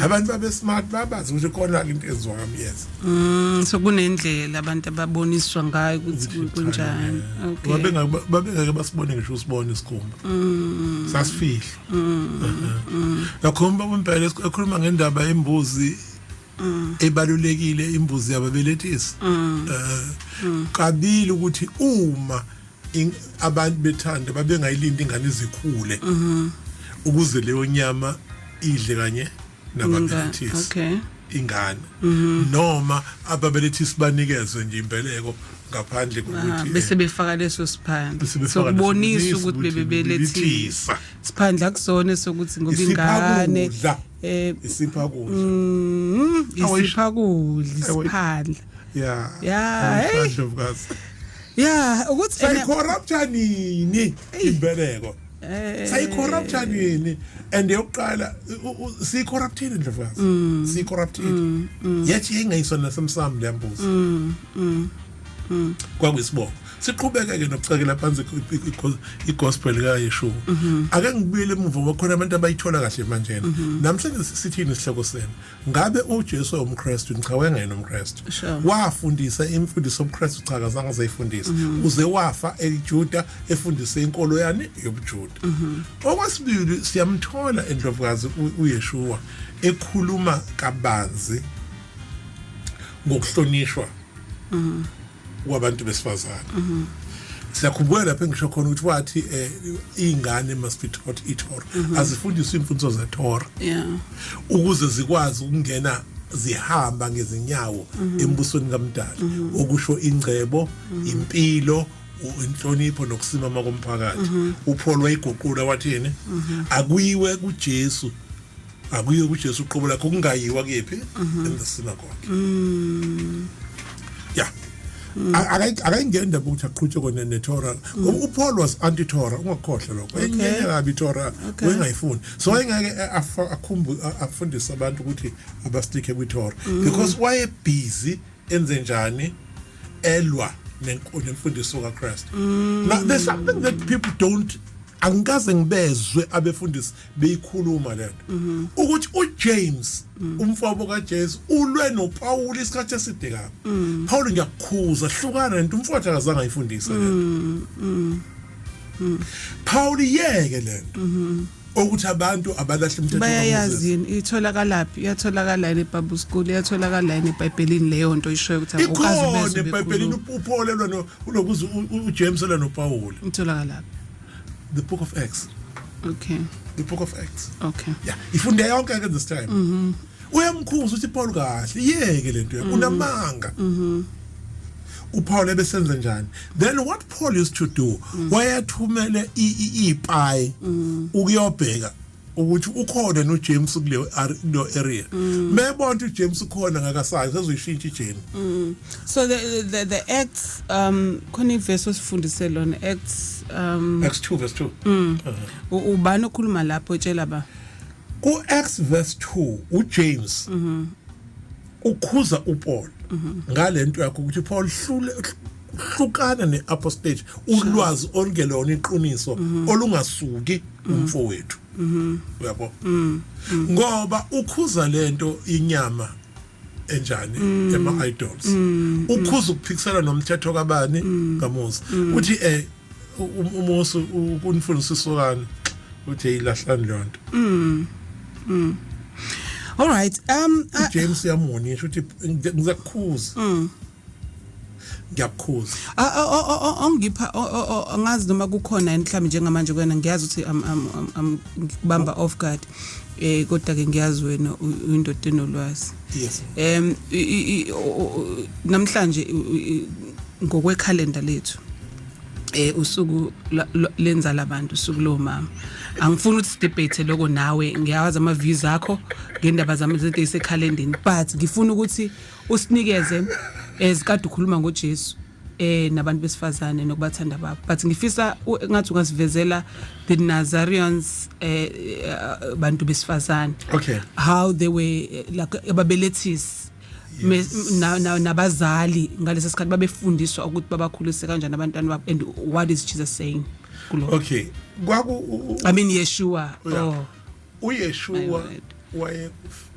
abantu babe smart babazi ukuthi khona into ezwa kaMyeza so kunendlela abantu ababoniswa ngayo ukuthi kunjani okay babengeke basibone ngisho usibone isikhumba sasifihla yakhomba impela ekhuluma ngendaba yembuzi ebalulekile imbuzi yababelethisi kabili ukuthi uma abantu bethanda babengayilindi ingane izikhule ukuze leyo nyama idle kanye nababelethisi okay ingane noma ababelethisi banikezwe nje imbeleko ngaphandle kokuthi bese befaka leso siphandla sokubonisa ukuthi bebelethisa siphandla kusona sokuthi ngoba ingane isipha kudla isipha kudla isiphandla ukuthi sayicorrupta nini imbeleko sayicorrupta nini and yokuqala sicorruptile Ndlovukazi sicorruptile yathi engayisona nasemsamo leyambuzi kwakuyisibongo siqhubeke ke nokucekela phansi igospel kaYeshua ake ngibuyele emuva bakhona abantu abayithola kahle manje namhlanje sithini isihloko sena ngabe uJesu umKristu cha wengena umKristu wafundisa imfundiso somKristu cha kazange azayifundisa uze wafa eJuda efundise inkolo yani yobuJuda okwesibili siyamthola eNdlovukazi uYeshua ekhuluma kabanzi ngokuhlonishwa kwabantu besifazane siyakhumbula lapha ngisho khona ukuthi wathi ingane must be taught iTorah azifundiswe imfundiso zeTorah ukuze zikwazi ukungena zihamba ngezinyawo embusweni kaMdali okusho ingcebo impilo inhlonipho nokusimama komphakathi uPaul wayigoqula wathini akuyiwe kuJesu akuyiwe kuJesu uqobo lakho kungayiwa kephi in the synagogue akayingenda ukuthi aqhutshwe kona neTorah ngoba uPaul was anti-Torah ungakhohlwa lokho engeke kabi iTorah wengayifuni so engeke afundisa abantu ukuthi abastike kwiTorah because waye busy enze njani elwa nemfundiso kaChrist now there's something that people don't angikaze ngibezwe abefundisi beyikhuluma lento ukuthi uJames umfowabo kaJesu ulwe noPaul isikhathi eside kabi Paul ngiyakukhuza hlukana lento umfowabo akazange ayifundisa lento Paul yeke lento ukuthi abantu abalahle umthetho bayayazi itholakalaphi iyatholakala eBible school iyatholakala eBhayibhelini leyo nto ishoyo ukuthi ukazi bezwe eBhayibhelini uPaul elwa ulokuze uJames elwa noPaul itholakalaphi the book of Acts the book of Acts ifunde yonke ke this time uyamkhuza uthi Paul kahle yeke lento unamanga uPaul ebesenza njani then what Paul used to do wayathumele iPi ukuyobheka ukuthi ukhona noJames kuleyo area mebona uJames ukhona ngakasayi sezoyishintsha ijeni so the Acts khona iverse osifundise lona Acts 2 verse 2 ubani okhuluma lapho etshela ba ku Acts verse 2 uJames ukhuza uPaul ngalento yakho ukuthi Paul hlukana neapostate ulwazi olungelona iqiniso olungasuki umfowethu uyabo ngoba ukhuza lento inyama enjani ema idols ukhuza ukuphikisana nomthetho kabani kaMusa uthi uMusa ukunifundisa isokana uthi ilahlani lonto all right James yamonisha uthi ngizakukhuza ngiyakhuza ongipha angazi noma kukhona mhlawumbe njengamanje kwena ngiyazi ukuthi ngibamba off guard kodwa ke ngiyazi wena uyindoda enolwazi yes namhlanje ngokwe calendar lethu usuku lenza labantu usuku lo mama angifuni ukuthi debate lokho nawe ngiyawazi ama views akho ngendaba zami zethe ise calendar but ngifuna ukuthi usinikeze ezikade ukhuluma ngoJesu nabantu besifazane nokubathanda babo but ngifisa ngathi ungasivezela the Nazarians bantu besifazane okay how they were like ababelethisi nabazali ngalesa sikhathi babefundiswa ukuthi babakhulise kanjani abantwana babo and what is Jesus saying kulo okay kwaku I mean Yeshua uYeshua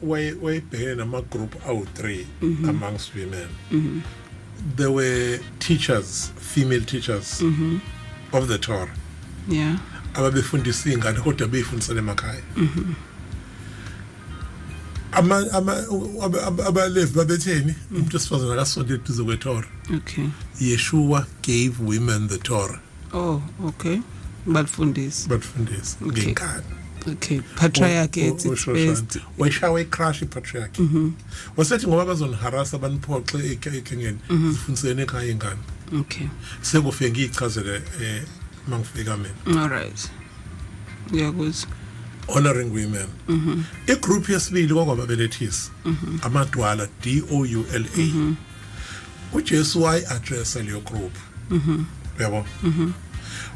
wayebhekene nama group awu3 amongst women there were teachers female teachers of the Torah yeah ababefundisa ingane kodwa beyifundisana emakhaya abalevi babetheni umuntu esifazana akasondele duze kweTorah okay Yeshua gave women the Torah okay balfundisa ngengane okay patriarchy it's best weshawe crash patriarchy wasethi ngoba bazonharasa baniphoxe ekhengeni sifundisene ekhaya ingane okay sekufike ngichazele mangifika mina all right ngiyakuzwa honoring women igroup yesibili kwababelethisi amadwala DOULA uJesu wayi address leyo group yabo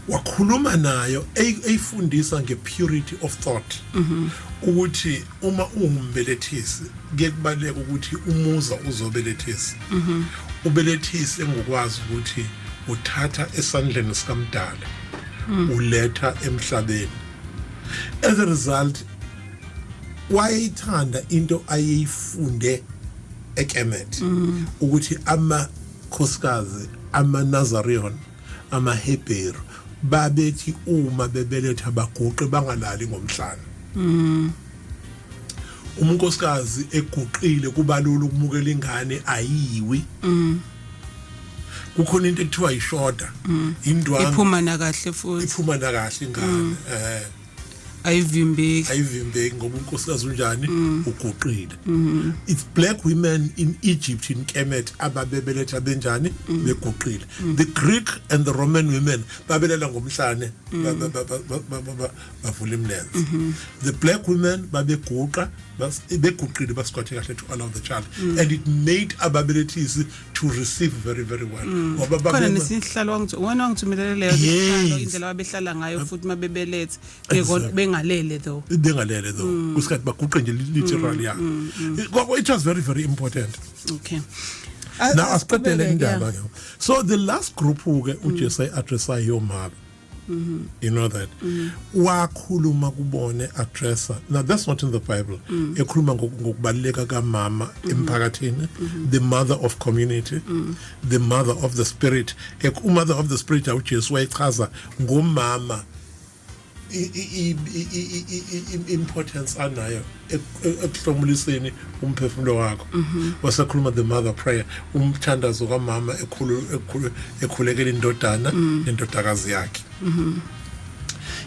wakhuluma nayo eyifundisa ngepurity of thought ukuthi uma ungumbelethisi kubaleka ukuthi umuza uzobelethisa ubelethisi engokwazi ukuthi uthatha esandleni sikamdala uletha emhlabeni as a result wayithanda into ayifunde eKemet ukuthi amakhosikazi amaNazarian amaHebheru babethi uma bebeletha baguqe bangalali ngomhlana unkosikazi eguqile kubalula ukumukela ingane ayiwi kukhona into ekuthiwa ishoda indwangu iphuma na kahle futhi ingane ayivimbeki ngoba unkosikazi unjani uguqile it's black women in Egypt in Kemet ababebeletha benjani beguqile the Greek and the Roman women babelela ngomhlane bavula imlenze the black women babeguqa beguqile basikwathe kahle to allow the child and it made ababelethisi to receive very very well ngoba khona nesihlalo wangithumelele leyo indlela abehlala ngayo futhi mabebelethe bengalele though kusikhathi baguqe nje literally it was very very important okay now asiqedele indaba ke so the last group ke uJesu addressa yomama you know that wakhuluma kubone addressa now that's not in the Bible ekhuluma ngokubaleka kamama emphakathini the mother of community the mother of the spirit mother of the spirit uJesu wayechaza ngomama importance anayo ekuhlomuliseni umphefumulo wakho wasekhuluma the mother prayer umthandazo kamama ekhulekela indodana nendodakazi yakhe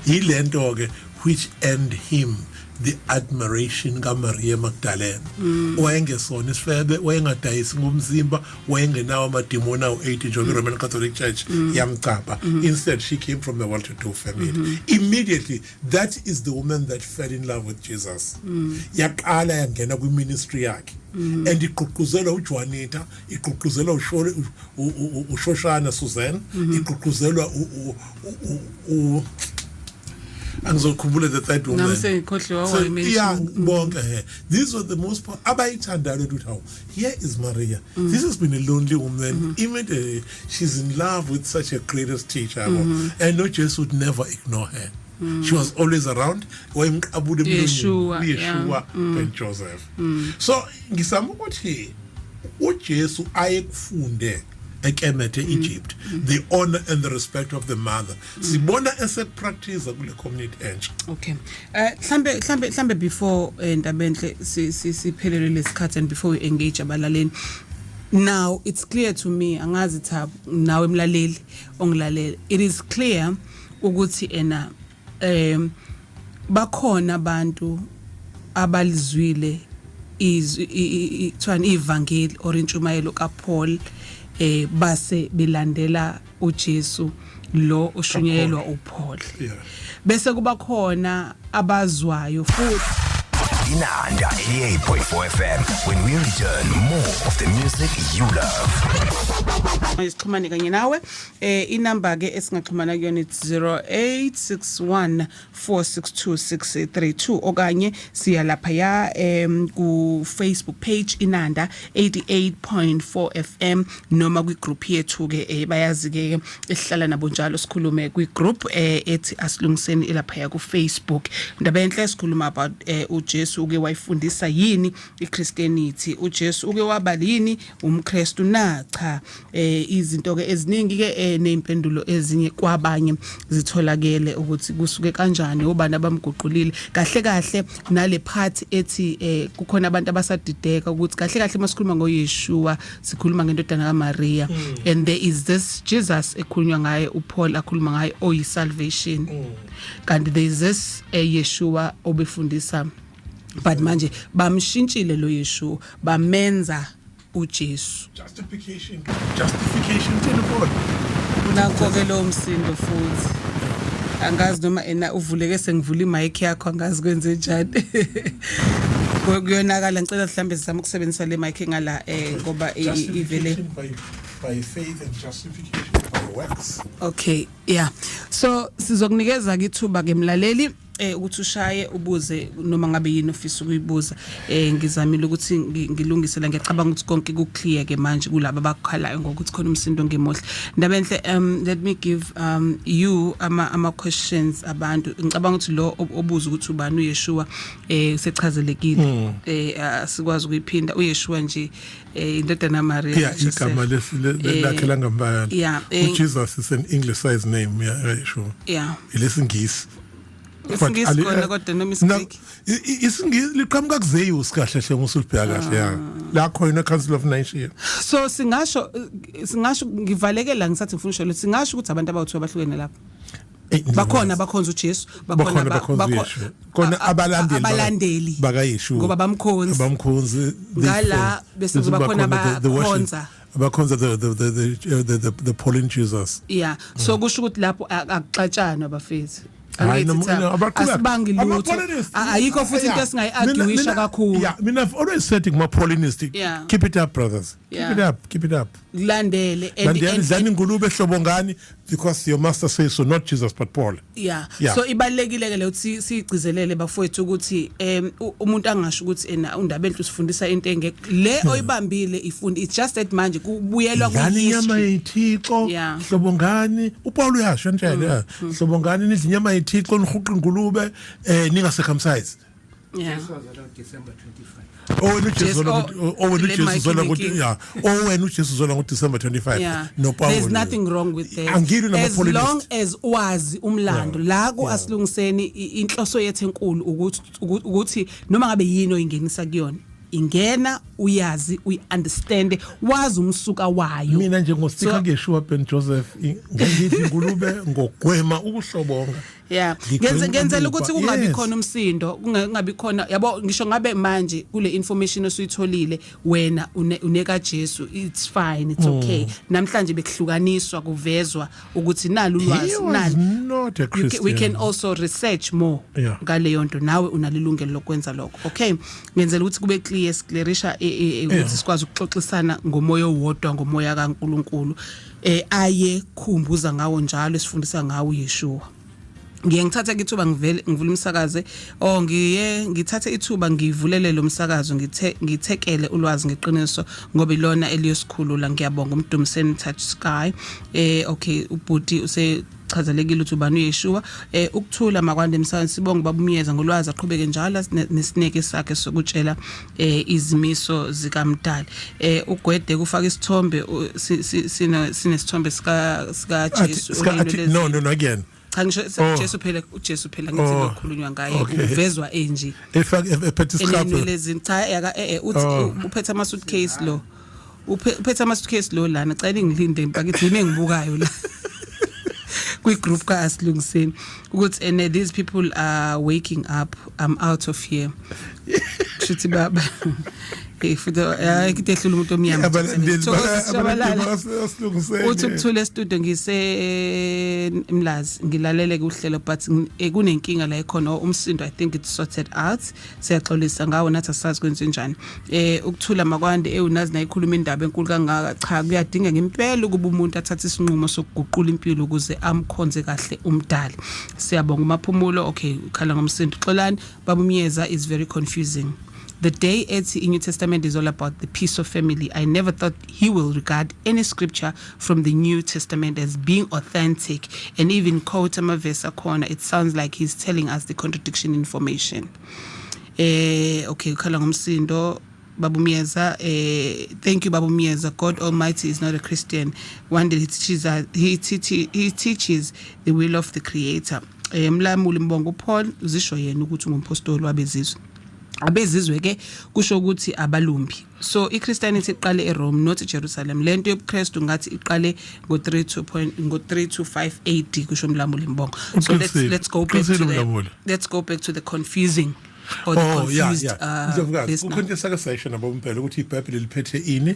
yilento ke which earned him the admiration kaMaria Magdalene wayengesona isifebe wayengadayisi ngomzimba wayengenawo amademoni awu80 njengo Roman Catholic Church yamcapha instead she came from a well-to-do family immediately that is the woman that fell in love with Jesus yaqala yangena kwi-ministry yakhe and iqhuquzela uJuanita iqhuquzela uShoshana Susan iqhuquzela angizokhumbula the third woman yeah, these were the most abayithandayo ukuthi how here is Maria. This has been a lonely woman. Even she's in love with such a greatest teacher, and no Jesus would never ignore her. She was always around. Yeshua and Joseph. So ngisama ukuthi uJesu ayekufunde ekemete Egypt the honor and the respect of the mother. Sibona esepractice kule community entsha. Okay. Hlambe before Ndabenhle siphelele lesikhathi and before we engage abalaleli. Now it's clear to me angazi thaba nawe emlaleli ongilalela. It is clear ukuthi ena bakhona abantu abalizwile ivangeli or intshumayelo kaPaul base belandela uJesu lo oshunyelwa uPaul bese kuba khona abazwayo futhi Inanda 88.4 FM. When we return, more of the music you love. Isixhumane kanye nawe inamba ke esingaxhumana kuyona it's 0861462632 okanye siya lapha ya ku Facebook page Inanda 88.4 FM noma kwi group yethu ke bayazi ke esihlala nabo njalo sikhulume kwi group ethi Asilungiseni lapha ya ku Facebook. Ndabenhle sikhuluma about uJesu uke wayifundisa yini iChristianity, uJesu uke wabalini umKristu na cha izinto ke eziningi ke neimpendulo ezinye kwabanye zitholakele ukuthi kusuke kanjani obani abamguqulile kahle nale part ethi kukhona abantu abasadideka ukuthi kahle masikhuluma ngoYeshua sikhuluma ngendodana kaMaria and there is this Jesus ekhulunywa ngaye uPaul akhuluma ngaye oyisalvation kanti there is this Yeshua obefundisa but manje bamshintshile lo Yeshua bamenza uJesu justification telefone nakho ke lo msindo futhi angazi noma ena uvuleke sengivula imic yakho angazi kwenze njani kuyonakala ngicela mhlambe sizama ukusebenzisa le mic ngala ngoba ivele by faith and justification by works. Okay, yeah. So sizokunikeza kithuba ke mlaleli ukuthi ushaye ubuze noma ngabe yini ofisa ukuyibuza ngizamile ukuthi ngilungisela ngiyacabanga ukuthi konke ku clear ke manje kulabo abakhalayo ngokuthi khona umsindo ngemohle. Ndabenhle let me give you ama questions abantu ngicabanga ukuthi lo obuza ukuthi ubani uYeshua sechazelekile sikwazi ukuyiphinda uYeshua nje indodana kaMaria igama lakhe langambala Jesus is an English name Yeshua ilesingisi isingisi khona kodwa noma isingisi isingisi liqhamuka kuZeus kahle hle ngosulibheka kahle la khona Council of Nicaea. So singasho ngivalekela ngisathi ngifundisho lo singasho ukuthi abantu abawu2 abahlukene lapha bakhona bakhonza uJesu bakhona abalandeli bakaYeshua ngoba bamkhonza ngala bese bakhona abakhonza the Pauline Jesus. Yeah, so kusho ukuthi lapho akuxatshana bafethu asibangi lutho ayikho futhi into esingayi-arguisha kakhulu. Yeah, I mean I've always said my Paulinistic. Keep it up brothers. Keep it up. Landele and ngulube hlobo ngani because your master says so, not Jesus but Paul. Yeah. So ibalekile ke le uthi sigcizelele bafowethu ukuthi umuntu angasho ukuthi ena uNdabenhle usifundisa into engeke le oyibambile ifundi it's just that manje kubuyelwa kuyinyama yethixo hlobo ngani uPaul uyasho njalo hlobo ngani nidla inyama yethixo nihuqa ingulube ningasekhamsize. Yeah. December 25. December 25. No power. There's nothing wrong with that. As long as wazi umlando la ku Asilungiseni inhloso yethu enkulu ukuthi noma ngabe yini oyingenisa kuyona ingena uyazi uyi-understand wazi umsuka wayo. Mina nje ngosika ngeShua Ben Joseph ngidla ingulube ngogwema ukuhlobonga. Yeah, ngenzela ukuthi kungabi khona umsindo kungabi khona yabo ngisho ngabe manje kule information osuyitholile wena uneka Jesu it's fine it's okay namhlanje bekuhlukaniswa kuvezwa ukuthi nalo ulwazi not a Christian. We can also research more ngale yonto nawe unalilungelo lokwenza lokho. Okay, ngenzela ukuthi kube clear sclerisha ukuthi sikwazi ukuxoxisana ngomoya owodwa ngomoya kaNkuluNkulu aye khumbuza ngawo njalo esifundisa ngawo uYeshua. ngiye ngithathe ithuba ngivule umsakaze ngiye ngithathe ithuba ngivulele lo msakazo ngithekele ulwazi ngeqiniso ngoba ilona eliyosikhulula ngiyabonga uMdumiseni Touch Sky okay ubhuti chazelekile ukuthi ubani uYeshua ukuthula makwande emsakazweni sibonga baba Myeza ngolwazi aqhubeke njalo nesineke sakhe sokutshela izimiso zikaMdali ugwede kufaka isithombe sinesithombe sika Jesu no again cha ngisho Jesu phela ngithi lokhulunywa ngaye uvezwa enje ephethe isikhafu lezi cha uthi uphethe ama suitcase lo uphethe ama suitcase lo lana cela ngilinde impakethi yini engibukayo la kwi group ka Asilungiseni ukuthi and these people are waking up. I'm out of here shithi baba futhi ayikitehlula umuntu omnyama uthi ukuthula studio ngise Mlazi ngilalele kuhlelo but kunenkinga la ekhona umsindo I think it's sorted out siyaxolisa ngawo nathi asazi kwenze njani ukuthula makwande unazi nayikhuluma indaba enkulu kangaka cha kuyadinga ngempela ukuba umuntu athathe isinqumo sokuguqula impilo ukuze amkhonze kahle umdali siyabonga uMaphumulo okay ukhala ngomsindo xolani baba Myeza is very confusing. The day ethi in New Testament is all about the peace of family. I never thought he will regard any scripture from the New Testament as being authentic and even quote verse corner. It sounds like he's telling us the contradiction information. Okay, ukhala ngomsindo Babu Myeza, thank you Babu Myeza. God Almighty is not a Christian. One day he teaches the will of the Creator. Mlamuli Mbongo Paul uzisho yena ukuthi ngumpostoli wabezizwe. Abezizwe ke kusho ukuthi abalumbi. So iChristianity iqale eRome not eJerusalem. Lento yobuKristu ngathi iqale ngo325 AD kusho Mlamuli Mbongo. So let's go back to the confusing or the confused ukhonje sakasession abompela ukuthi iBhayibheli liphethe ini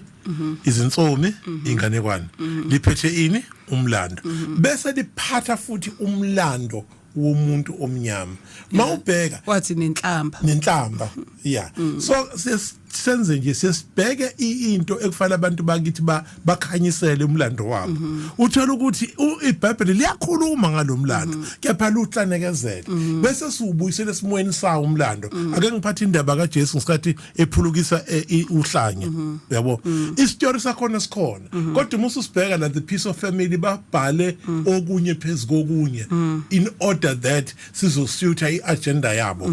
izinsomi inganekwane liphethe ini umlando bese liphatha futhi umlando womuntu omnyama mawubheka wathi nenhlamba yeah so senze nje sesibheke into ekufana abantu bakithi bakhanyisele umlando wabo uthola ukuthi iBhayibheli liyakhuluma ngalomlando kepha luhlanekezela bese subuyisele esimweni sawo umlando ake ngiphathe indaba kaJesu ngesikhathi ephulukisa uhlanye yabo istory sakhona sikhona kodwa musu sibheka la the peace of family babhale okunye phezulu kokunye in order that sizosuitha iagenda yabo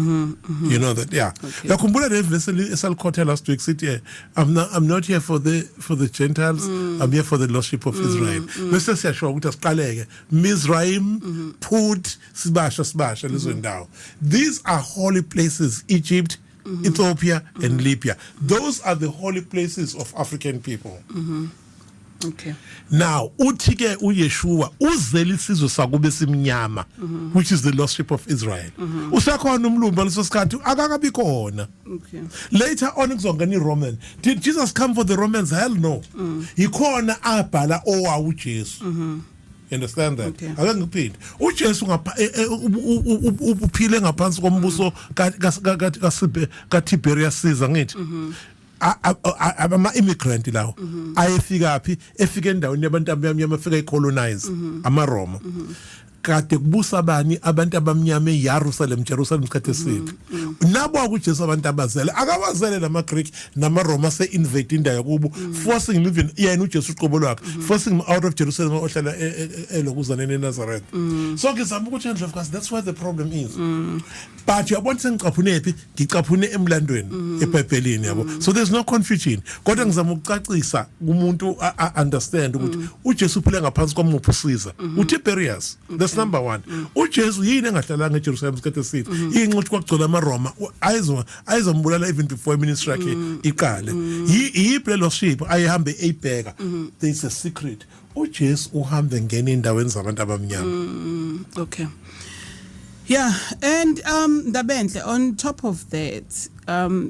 you know that yeah yakhumbula le verse esalikhothela last week sithi I'm not here for the Gentiles I'm here for the lost sheep of Israel bese siyasho ukuthi asiqaleke Mizraim Put sibasha lezo ndawo these are holy places Egypt Ethiopia and Libya those are the holy places of African people okay now uthi ke uYeshua uzela isizwe sakube simnyama which is the lost sheep of Israel usakhona umlumbi leso sikhathi akakabi khona okay later on kuzongena iRoman did Jesus come for the Romans hell no ikhona abhala uJesu understand that ake ngiphinde uJesu uphile ngaphansi kombuso kaTiberius Caesar ngithi ama immigrant lawo ayefika phi efika endaweni yabantu abamnyama afika icolonize amaRoma kade kubusa bani abantu abamnyama eJerusalem isikhathi esiphi nabo akuJesu abantu abazele akabazele lamaGreek namaRoma se-invade indawo yakubo forcing even yena uJesu uqobo lwakhe forcing out of Jerusalem ohlala elokuzana eNazareth so ngizama ukuthi Indlovukazi that's where the problem is but yabona sengicaphunephi ngicaphune emlandweni eBhayibhelini yabo so there's no confusion kodwa ngizama ukucacisa kumuntu understand ukuthi uJesu uphile ngaphansi komuphi uSiza uTiberius that's number one uJesu yini engahlalanga eJerusalem isikhathi eside inxuthi kwagcola amaRoma ayizombulala even before ministry yakhe iqale fellowship ayihambe eyibheka there's a secret uJesu uhambe ngene endaweni zabantu abamnyama okay yeah and Ndabenhle on top of that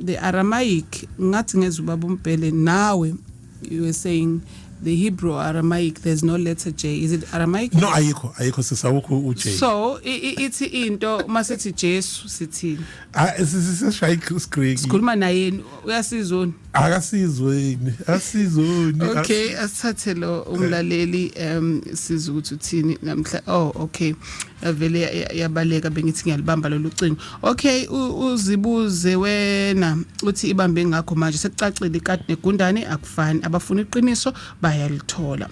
the Aramaic ngathi ngezubaba uMbhele nawe you were saying the Hebrew Aramaic there's no letter J is it Aramaic no ayikho sisawukho uJ so ithi into masithi Jesu sithini sisashaya iGreek sikhuluma naye uyasizona akasizweni okay asithathe lo umlaleli siza ukuthi uthini namhla okay vele yabaleka bengithi ngiyalibamba lo lucingo okay uzibuze wena uthi ibambe ngakho manje sekucacile ikade negundane akufani abafuna iqiniso bayalithola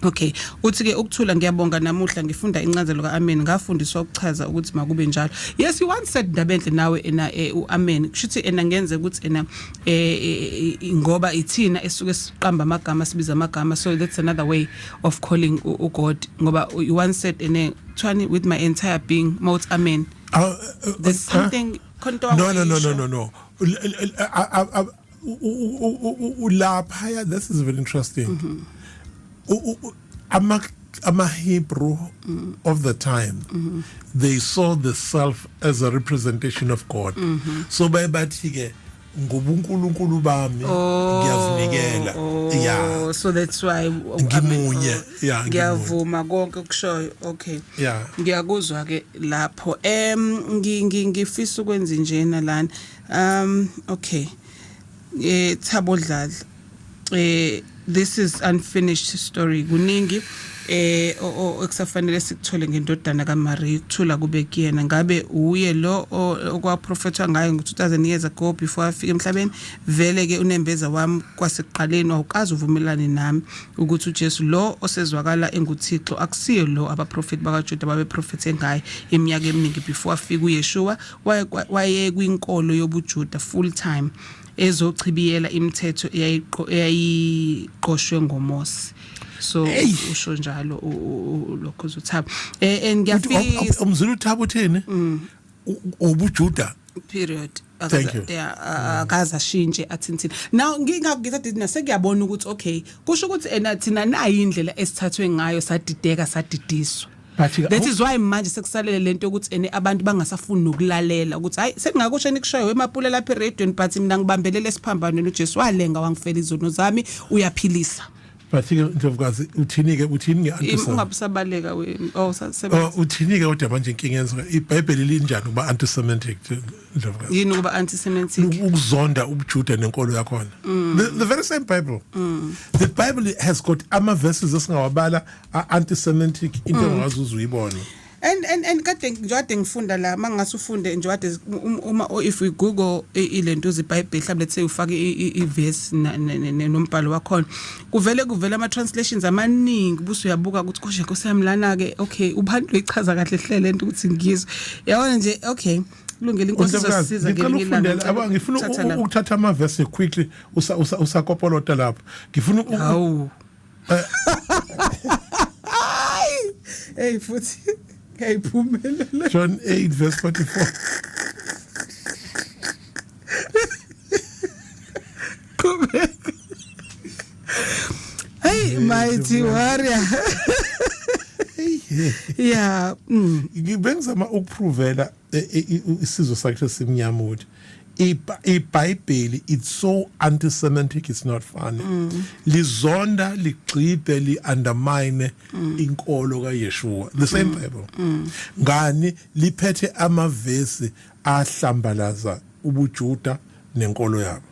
okay uthi ke ukuthula ngiyabonga namuhla ngifunda incazelo kaAmen ngafundiswa ukuchaza ukuthi makube njalo yes you once said Ndabenhle nawe ena uAmen kushuthi ena ngenze ukuthi ena ngoba ithina esuke siqamba amagama sibiza amagama so that's another way of calling uGod ngoba you once said ene twani with my entire being mouth amen there's something no ulapha this is very interesting Hebrew of the time they saw the self as a representation of God so bayibathi ke ngobunkulunkulu bami ngiyazinikela yeah so that's why ngimunye yeah ngiyavuma konke ukushoyo okay yeah ngiyakuzwa ke lapho ngifisa ukwenza njena lana okay Thabo Dladla this is unfinished story kuningi okusafanele sikuthole ngendodana kaMaria ukuthula kube kuyena ngabe uye lo okwaprofethwa ngayo ngo2000 years ago before afike emhlabeni vele ke unembeza wami kwasekuqaleni awukazi uvumelane nami ukuthi uJesu lo osezwakala enguThixo akusiyo lo abaprofeti bakaJuda babeprofethe ngaye iminyaka eminingi before afike uYeshua waye kwinkolo yobuJuda full time ezochibiyela imithetho eyayiqoshwe ngoMose so usho njalo lokho uzothaba ngiyafika umzulu uthaba uthini obuJuda period akaza shintshe athinthini now ngingakugithi nasekuyabona ukuthi okay kusho ukuthi thina nayi indlela esithathwe ngayo sadidiswa that is why manje sekusalele lento ukuthi abantu bangasafuni nokulalela ukuthi hayi sekungakusho nikushoyo eMapule lapha eRadio but mina ngibambelele esiphambano noJesu walenga wangifela izono zami uyaphilisa but Indlovukazi uthini ngeantisemitic ungabusabaleka wena uthini ke kodwa manje inkinga yenza iBhayibheli linjani kuba antisemitic Indlovukazi yini kuba antisemitic ukuzonda ubuJuda nenkolo yakhona the very same Bible the Bible has got ama verses esingawabala antisemitic into engazuzu uyibona and kade njwade ngifunda la mangase ufunde njwade uma if we google ilento zeBhayibheli mhlawumbe lethe ufake iverse nombhalo wakhona kuvela ama translations amaningi buso uyabuka ukuthi koshe kosamlana ke okay ubhantu ichaza kahle hle lento ukuthi ngizwe yabona nje okay kulungile inkosi izosiza ngelinye ilanga ngifuna ukuthatha ama verse quickly usakopolota lapho ngifuna hey futhi Pumela. John 8 verse 44. Come back. Hey, mighty warrior. Yeah. Ngibenzama ukuprovela isizwe sakhe semnyama ukuthi iBhayibheli it's so anti-Semitic it's not funny lizonda ligqibe li-undermine inkolo kaYeshua the same Bible ngani liphethe amavesi ahlambalaza ubuJuda nenkolo yabo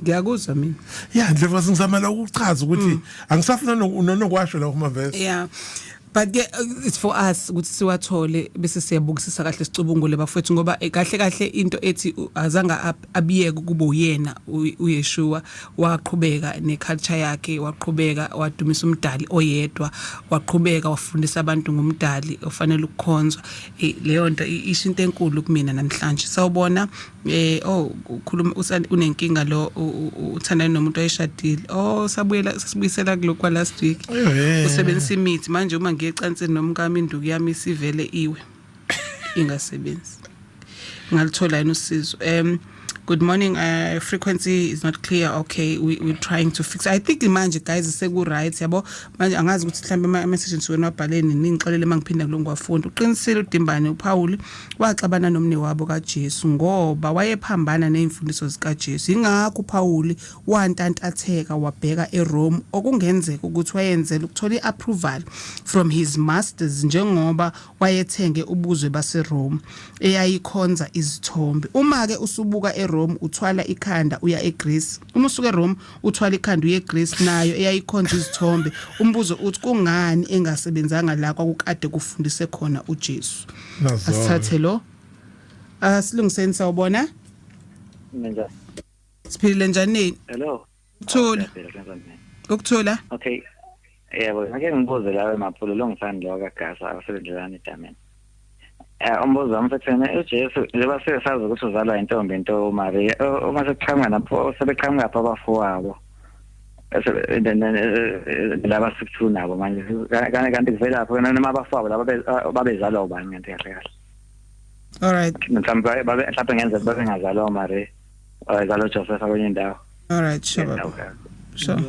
ngiyakuzwa mina yeah Ndlovukazi ngizama la ukuchaza ukuthi angisafuna nokwasho la kuma verse yeah but it's for us ukuthi siwathole bese siyabukisisa kahle sicubungule bafethu ngoba kahle into ethi azanga abiyeke kubo uyena uYeshua waqhubeka neculture yakhe waqhubeka wadumisa umdali oyedwa waqhubeka wafundisa abantu ngomdali ofanele ukukhonzwa leyo nto isho into enkulu kumina namhlanje sawubona ukhuluma unenkinga lo uthandana nomuntu oyeshadile sasibuyisela kulokwa last week usebenzisa imithi manje uma ngiyecansini nomkami induku yami sivele iwe ingasebenzi ngalithola yini usizo Good morning. Frequency is not clear. Okay, we're trying to fix. I think manje guys seku right yabo. Manje angazi ukuthi mhlambe ama messages wena wabhaleni ningixolele mangiphinda kulongwafunda. Uqinisile uDimbane uPaul waxabana nomne wabo kaJesu ngoba wayephambana nezimfundiso zikaJesu. Ingakho uPaul wantantatheka wabheka eRome okungenzeka ukuthi wayenzela ukuthola iapproval from his masters njengoba wayethenge ubuzwe baseRome eyayikhonza izithombe. Uma ke usubuka eRome uthwala ikhanda uya eGreece. Uma usuka eRome uthwala ikhanda uya eGreece nayo eyayikhonza izithombe. Umbuzo uthi kungani engasebenzanga la kwakukade kufundise khona uJesu. Asithathe lo. Asilungiseni sawubona? Myeza. Siphilile njani? Hello. Ukuthola. Ukuthola? Okay. Yebo, ngeke ngibuze lawe Mapule lo ngifani lo kaGasa asebenzelana eDamen. Umbuzo wami sekuthena uJesu njengoba sesazi ukuthi uzalwa intombi into uMaria uma seqhamuka lapho sebeqhamuka lapha abafowabo. Laba sithu nabo manje kanti kuvela lapho noma abafowabo laba babezalwa ubani ngento kahle kahle. All right. Mhlawumbe mhlawumbe ngenza babengazalwa uMaria wazalwa uJoseph kwenye indawo. All right, sure. Sure.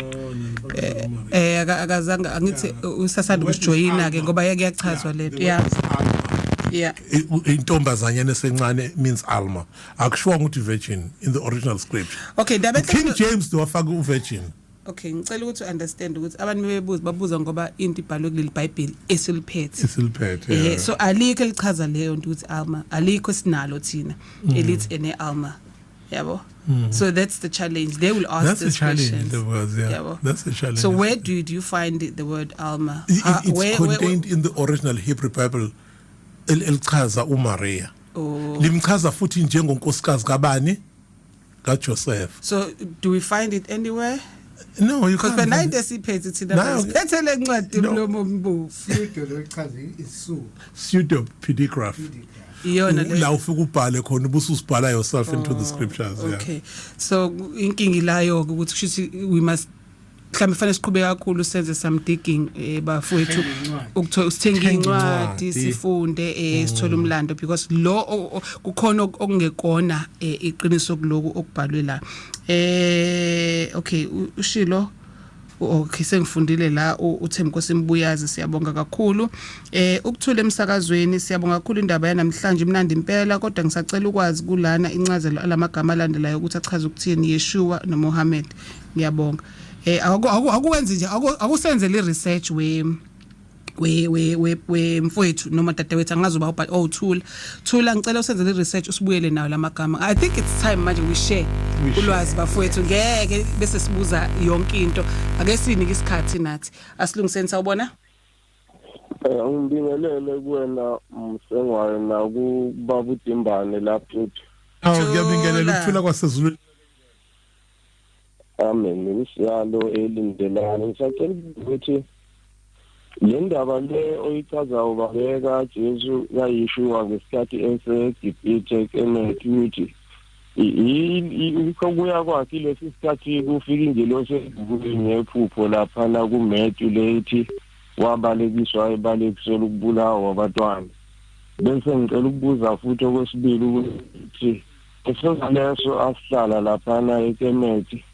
Akazange angithi usasanda ukujoyina ke ngoba yakuyachazwa letho. Yeah. Yeah. Intombazanyana esencane means Alma. Akushiwo ukuthi virgin in the original script. Okay, King James wafaka uvirgin. Okay, ngicela ukuthi understand ukuthi abantu babuza ngoba into ibhalwe kuleli Bible esiliphethe. Esiliphethe. Yeah. So alikho elichaza leyo nto ukuthi Alma, alikho sinalo thina elithi ene Alma. Yabo. So that's the challenge. They will ask this question. That's the challenge. Yeah. That's the challenge. So where do you find the word Alma? It's contained in the original Hebrew Bible. Elichaza uMaria. Limchaza futhi njengonkosikazi kabani? kaJoseph. So do we find it anywhere? No, you can't. Because when I desiphethe thina sithele incwadi mlomo mbovu. Pseudepigraph. Iyona la ufika ubhale khona ubususibhala yourself into the scriptures. Okay. So inkingi layo ukuthi kushithi we must mhlambe fanele siqhubeke kakhulu senze some digging bafowethu ukuthola sithenga incwadi sifunde sithola umlando because lo kukhona okungekona iqiniso kuloku okubhalwe la. Okay, ushilo. Okay, sengifundile la uThemkosi Mbuyazi siyabonga kakhulu. Ukuthula emsakazweni siyabonga kakhulu indaba yanamhlanje imnandi impela kodwa ngisacela ukwazi kulana incazelo alamagama alandelayo ukuthi achaza ukuthini Yeshua noMuhammad. Ngiyabonga. Akukwenzi nje akusenze le research we mfowethu noma dadewethu angazoba Thula ngicela usenze le research usibuyele nawo lamagama. I think it's time manje we share ulwazi bafowethu ngeke bese sibuza yonke into ake sinike isikhathi nathi. Asilungiseni sawubona? Ngibingelele kuwena msengwayo nakubaba uDimbane lapho. Ngiyabingelela ukuthula kwaseZulu. Amen. Ngisiyalo elindelana ngisacela ukuthi le ndaba le oyichaza ubabeka Jesu kayishwa ngesikhathi eseGibhithe enethi ukuya kwakhe lesi sikhathi kufika ingelosi ngephupho lapha na kuMatthew lethi wabalekiswa ebalekisela ukubulawa abantwana. Bese ngicela ukubuza futhi okwesibili ukuthi esenzaleso asihlala lapha na eKemethi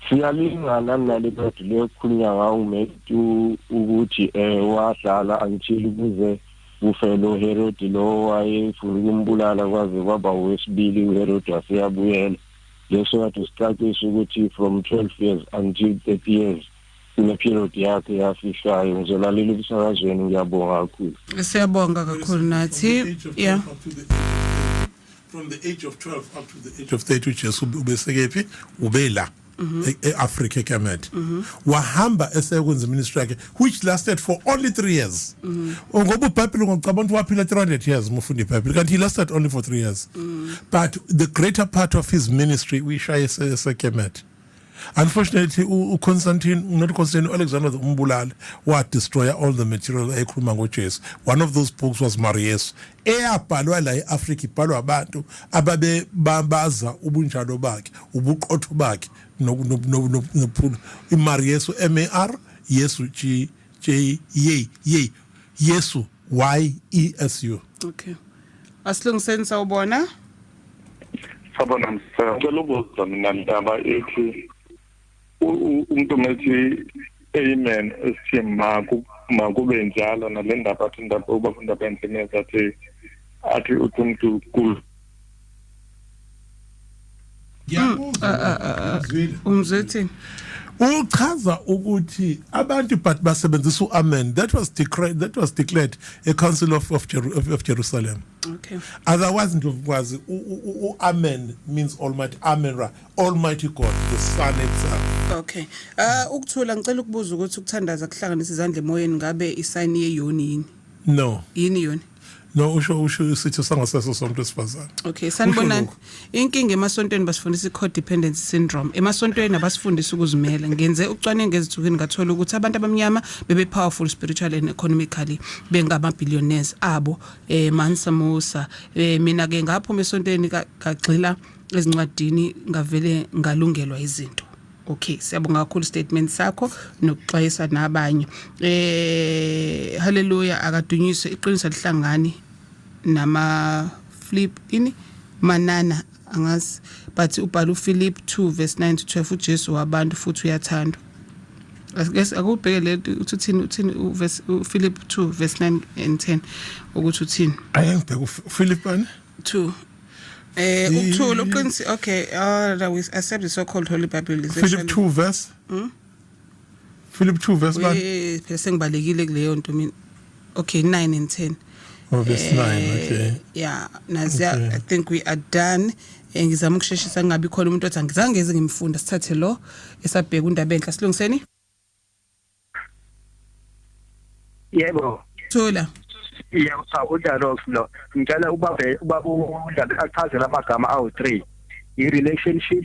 siyalingana nale bantu lekhulunywa ngawo uMatthew ukuthi wahlala until kuze kufelo Herod lo wayefuna ukumbulala kwaze kwaba wesibili uHerod waseyabuyela. Leso wathi siqaqisha ukuthi from 12 years until 30 years kune period yakhe yafihlayo ngizolalela umsakazweni ngiyabonga kakhulu. Siyabonga kakhulu nathi. Yeah. From the age of 12 up to the age of 30 Jesu ubesekephi ubela Africa Kemet. Wahamba esekwenza ministry yakhe which lasted for only 3 years. Ngoba uBhayibheli ngicabanga ukuthi waphila 300 years mufunda iBhayibheli kanti he lasted only for 3 years. But the greater part of his ministry we shaye eseKemet. Unfortunately Constantine Alexander the Umbulali destroy all the material ekhuluma ngoJesu. One of those books was Myeza eyabhalwa la eAfrica ibhalwa abantu ababe babaza ubunjalo bakhe ubuqotho bakhe nophulu iMyeza MAR Yesu Yesu YESU. Okay. Asilungiseni sawubona? sabona ngicela ukubuza mina ndaba ethi umuntu methi amen esithi makube njalo nale ndaba athi indaba ubafunda benhle Myeza athi umuntu cool umzethi uchaza ukuthi abantu but basebenzisa uamen that was declared a council of Jerusalem. Okay. Otherwise Indlovukazi uamen means almighty, amen ra almighty God, the Son itself. Okay. Ukuthula ngicela ukubuza ukuthi ukuthandaza kuhlanganisa izandla emoyeni ngabe isign yeyoni yini? No. Yini yoni? No, usho isithi sangaseso somuntu esifazana. Okay, sanibonani. Inkinga emasontweni basifundisa i-codependency syndrome. Emasontweni abasifundisa ukuzimela. Ngenze ucwaningo ezithukeni ngathola ukuthi abantu abamnyama bebe powerful spiritually and economically bengama billionaires abo Mansa Musa. Mina ke ngaphuma esontweni kagxila ezincwadini ngavele ngalungelwa izinto. Okay, siyabonga kakhulu statement sakho nokuxwayisa nabanye. Hallelujah, akadunyiswe iqiniso lihlangani nama flip ini manana angazi but ubhala uPhilip 2 verse 9 to 12 uJesu wabantu futhi uyathandwa. Guess akubhekele uthini uPhilip 2 verse 9 and 10 ukuthi uthini. Ayengibheka uPhilip 2 ukuthula uqinisi okay that we accept the so-called Holy Bible Philip 2 verse Philip 2 verse 1 phela sengibalekile kuleyo nto mina okay 9 and 10 verse 9 okay yeah nazia okay. I think we are done ngizama ukusheshisa ngabe khona umuntu othi angizange ngeze ngimfunda sithathe lo esabheka uNdabenhle Asilungiseni yebo thola yeah uDarox lo ngicela ubaba uDarox achazela amagama awu3 i-relationship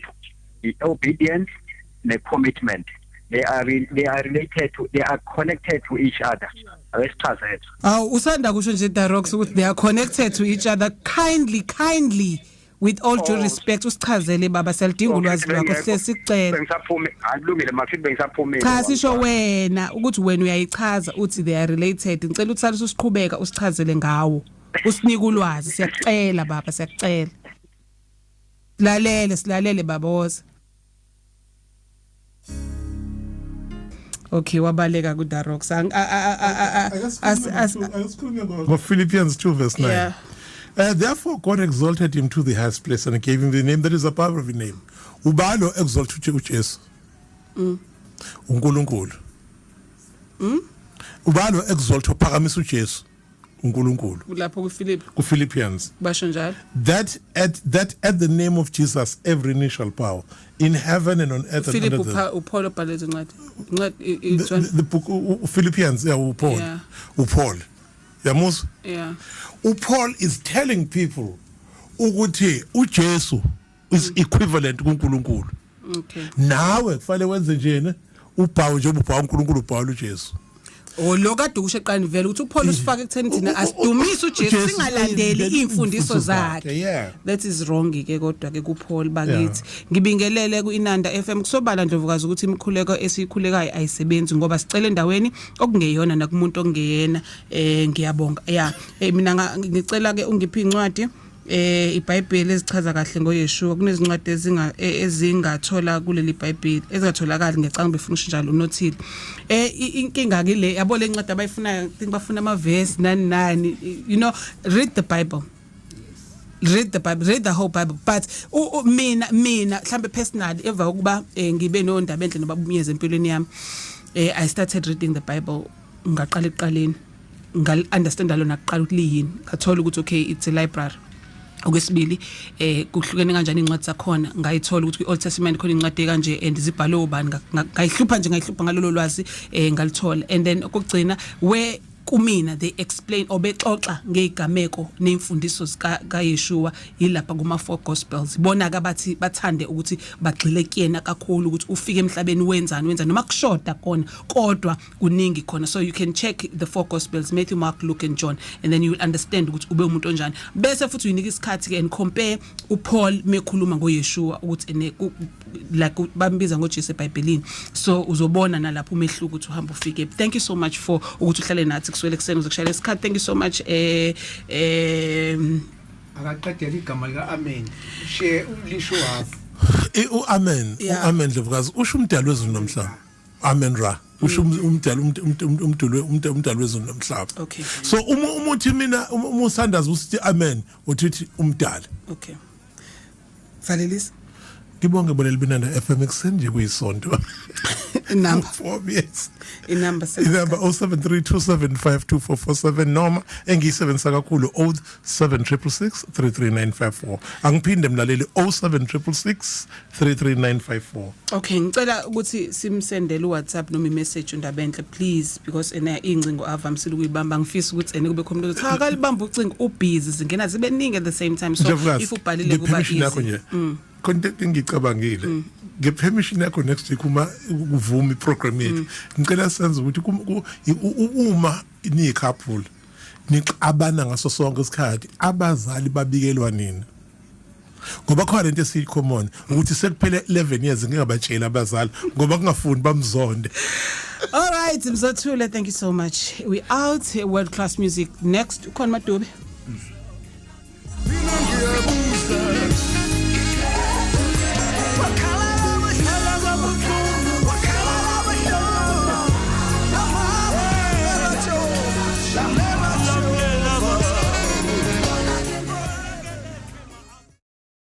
i-obedience ne-commitment they are related to they are connected to each other awesichazela usanda kusho nje Darox ukuthi they are connected to each other kindly with all due respect usichazele baba siyalidinga ulwazi lwakho sesicela bengisaphume alungile mafithi bengisaphumile cha sisho wena ukuthi wena uyayichaza uthi they are related ngicela uthale usiqhubeka usichazele ngawo usinika ulwazi siyakucela baba siyakucela silalele baba woza okay wabaleka ku Darox Philippians 2 verse 9 yeah. Therefore God exalted him to the highest place and gave him the name that is above every name. Ubalo exalt uJesu. uNkulunkulu. Ubalo exalt uphakamisa uJesu. uNkulunkulu. Lapho ku Philippians. Basho njalo. That at the name of Jesus every knee shall bow in heaven and on earth and under the Paul ubhaleze the book Philippians Paul. Yeah. Paul. Yamos? Yeah. Paul is telling people ukuthi uJesu is equivalent kuNkulunkulu. Okay. Nawe kufanele wenze njene ubhawu nje ubhawu uNkulunkulu ubhawu uJesu. Lokade kusho eqani vele ukuthi uPaul usifaka ekutheni thina asidumise uJesu singalandeli imfundiso zakhe. Yeah. That is wrong ke kodwa ke kuPaul bakithi. Ngibingelele kuInanda FM kusobala Ndlovukazi ukuthi imikhuleko esiyikhulekayo ayisebenzi ngoba sicela endaweni okungeyona nakumuntu okungeyena ngiyabonga. Yeah. Mina ngicela ke ungiphi incwadi iBhayibheli ezichaza kahle ngoYeshua kunezincwadi ezingathola kuleli iBhayibheli ezingatholakala ngecanga befuna njalo unothile inkinga ke le yabo le ncwadi abayifunayo think bafuna ama verse nani you know read the Bible read the whole Bible but mina mhlambe personally eva ukuba ngibe no Ndabenhle noba Myeza empilweni yami I started reading the Bible ngaqala eqaleni ngal understand alona kuqala ukuthi liyini ngathola ukuthi okay it's a library. Okwesibili kuhlukene kanjani incwadi zakhona ngayithola ukuthi kwi-Old Testament khona incwadi kanje and zibhalwe ubani ngayihlupha ngalolo lwazi ngalithola and then okugcina where kumina they explain obexoxa ngeigameko nemfundiso kaYeshua yilapha kuma 4 gospels bona ka bathi bathande ukuthi bagxile kuyena kakhulu ukuthi ufike emhlabeni wenzani noma kushoda khona kodwa kuningi khona so you can check the 4 gospels Matthew, Mark, Luke and John and then you will understand ukuthi ube umuntu onjani bese futhi uyinika isikhathi ke and compare uPaul mekhuluma ngoYeshua ukuthi like bambiza ngoJesu eBhayibhelini so uzobona nalapho umehluko ukuthi uhamba ufike. Thank you so much for ukuthi uhlale nathi kuswele kuseni uzokushaya lesikhathi. Thank you so much akaqedela igama lika Amen share lisho apha Amen Amen Ndlovukazi usho umdali wezulu nomhlaba Amen Ra usho umdali umdali wezulu nomhlaba Okay. so umuthi mina umusandazi usithi Amen uthi umdali Okay. Valelisa ngibonge bonela binanda FM ekuseni kuyisonto number 4 years inumber inumber 0732752447 noma engiyisebenzisa kakhulu 07666339954 angiphinde mlaleli 07666339954 Okay, ngicela ukuthi simsendele uWhatsApp noma imessage Ndabenhle please because incingo avamisile ukuyibamba ngifisa ukuthi kube khona umuntu cha kalibamba ucingo ubusy zingena zibe ningi at the same time so if ubhalile kuba easy content ngicabangile ngepermission yakho next week uma uvuma iprogram yethu ngicela senze ukuthi uma ni couple niqabana ngaso sonke isikhathi abazali babikelwa nina ngoba khona into esiyi common ukuthi sekuphele 11 years ngingabatshela abazali ngoba kungafundi bamzonde. All right, Mzothule, thank you so much. We out, world class music next. Ukhona Madobe.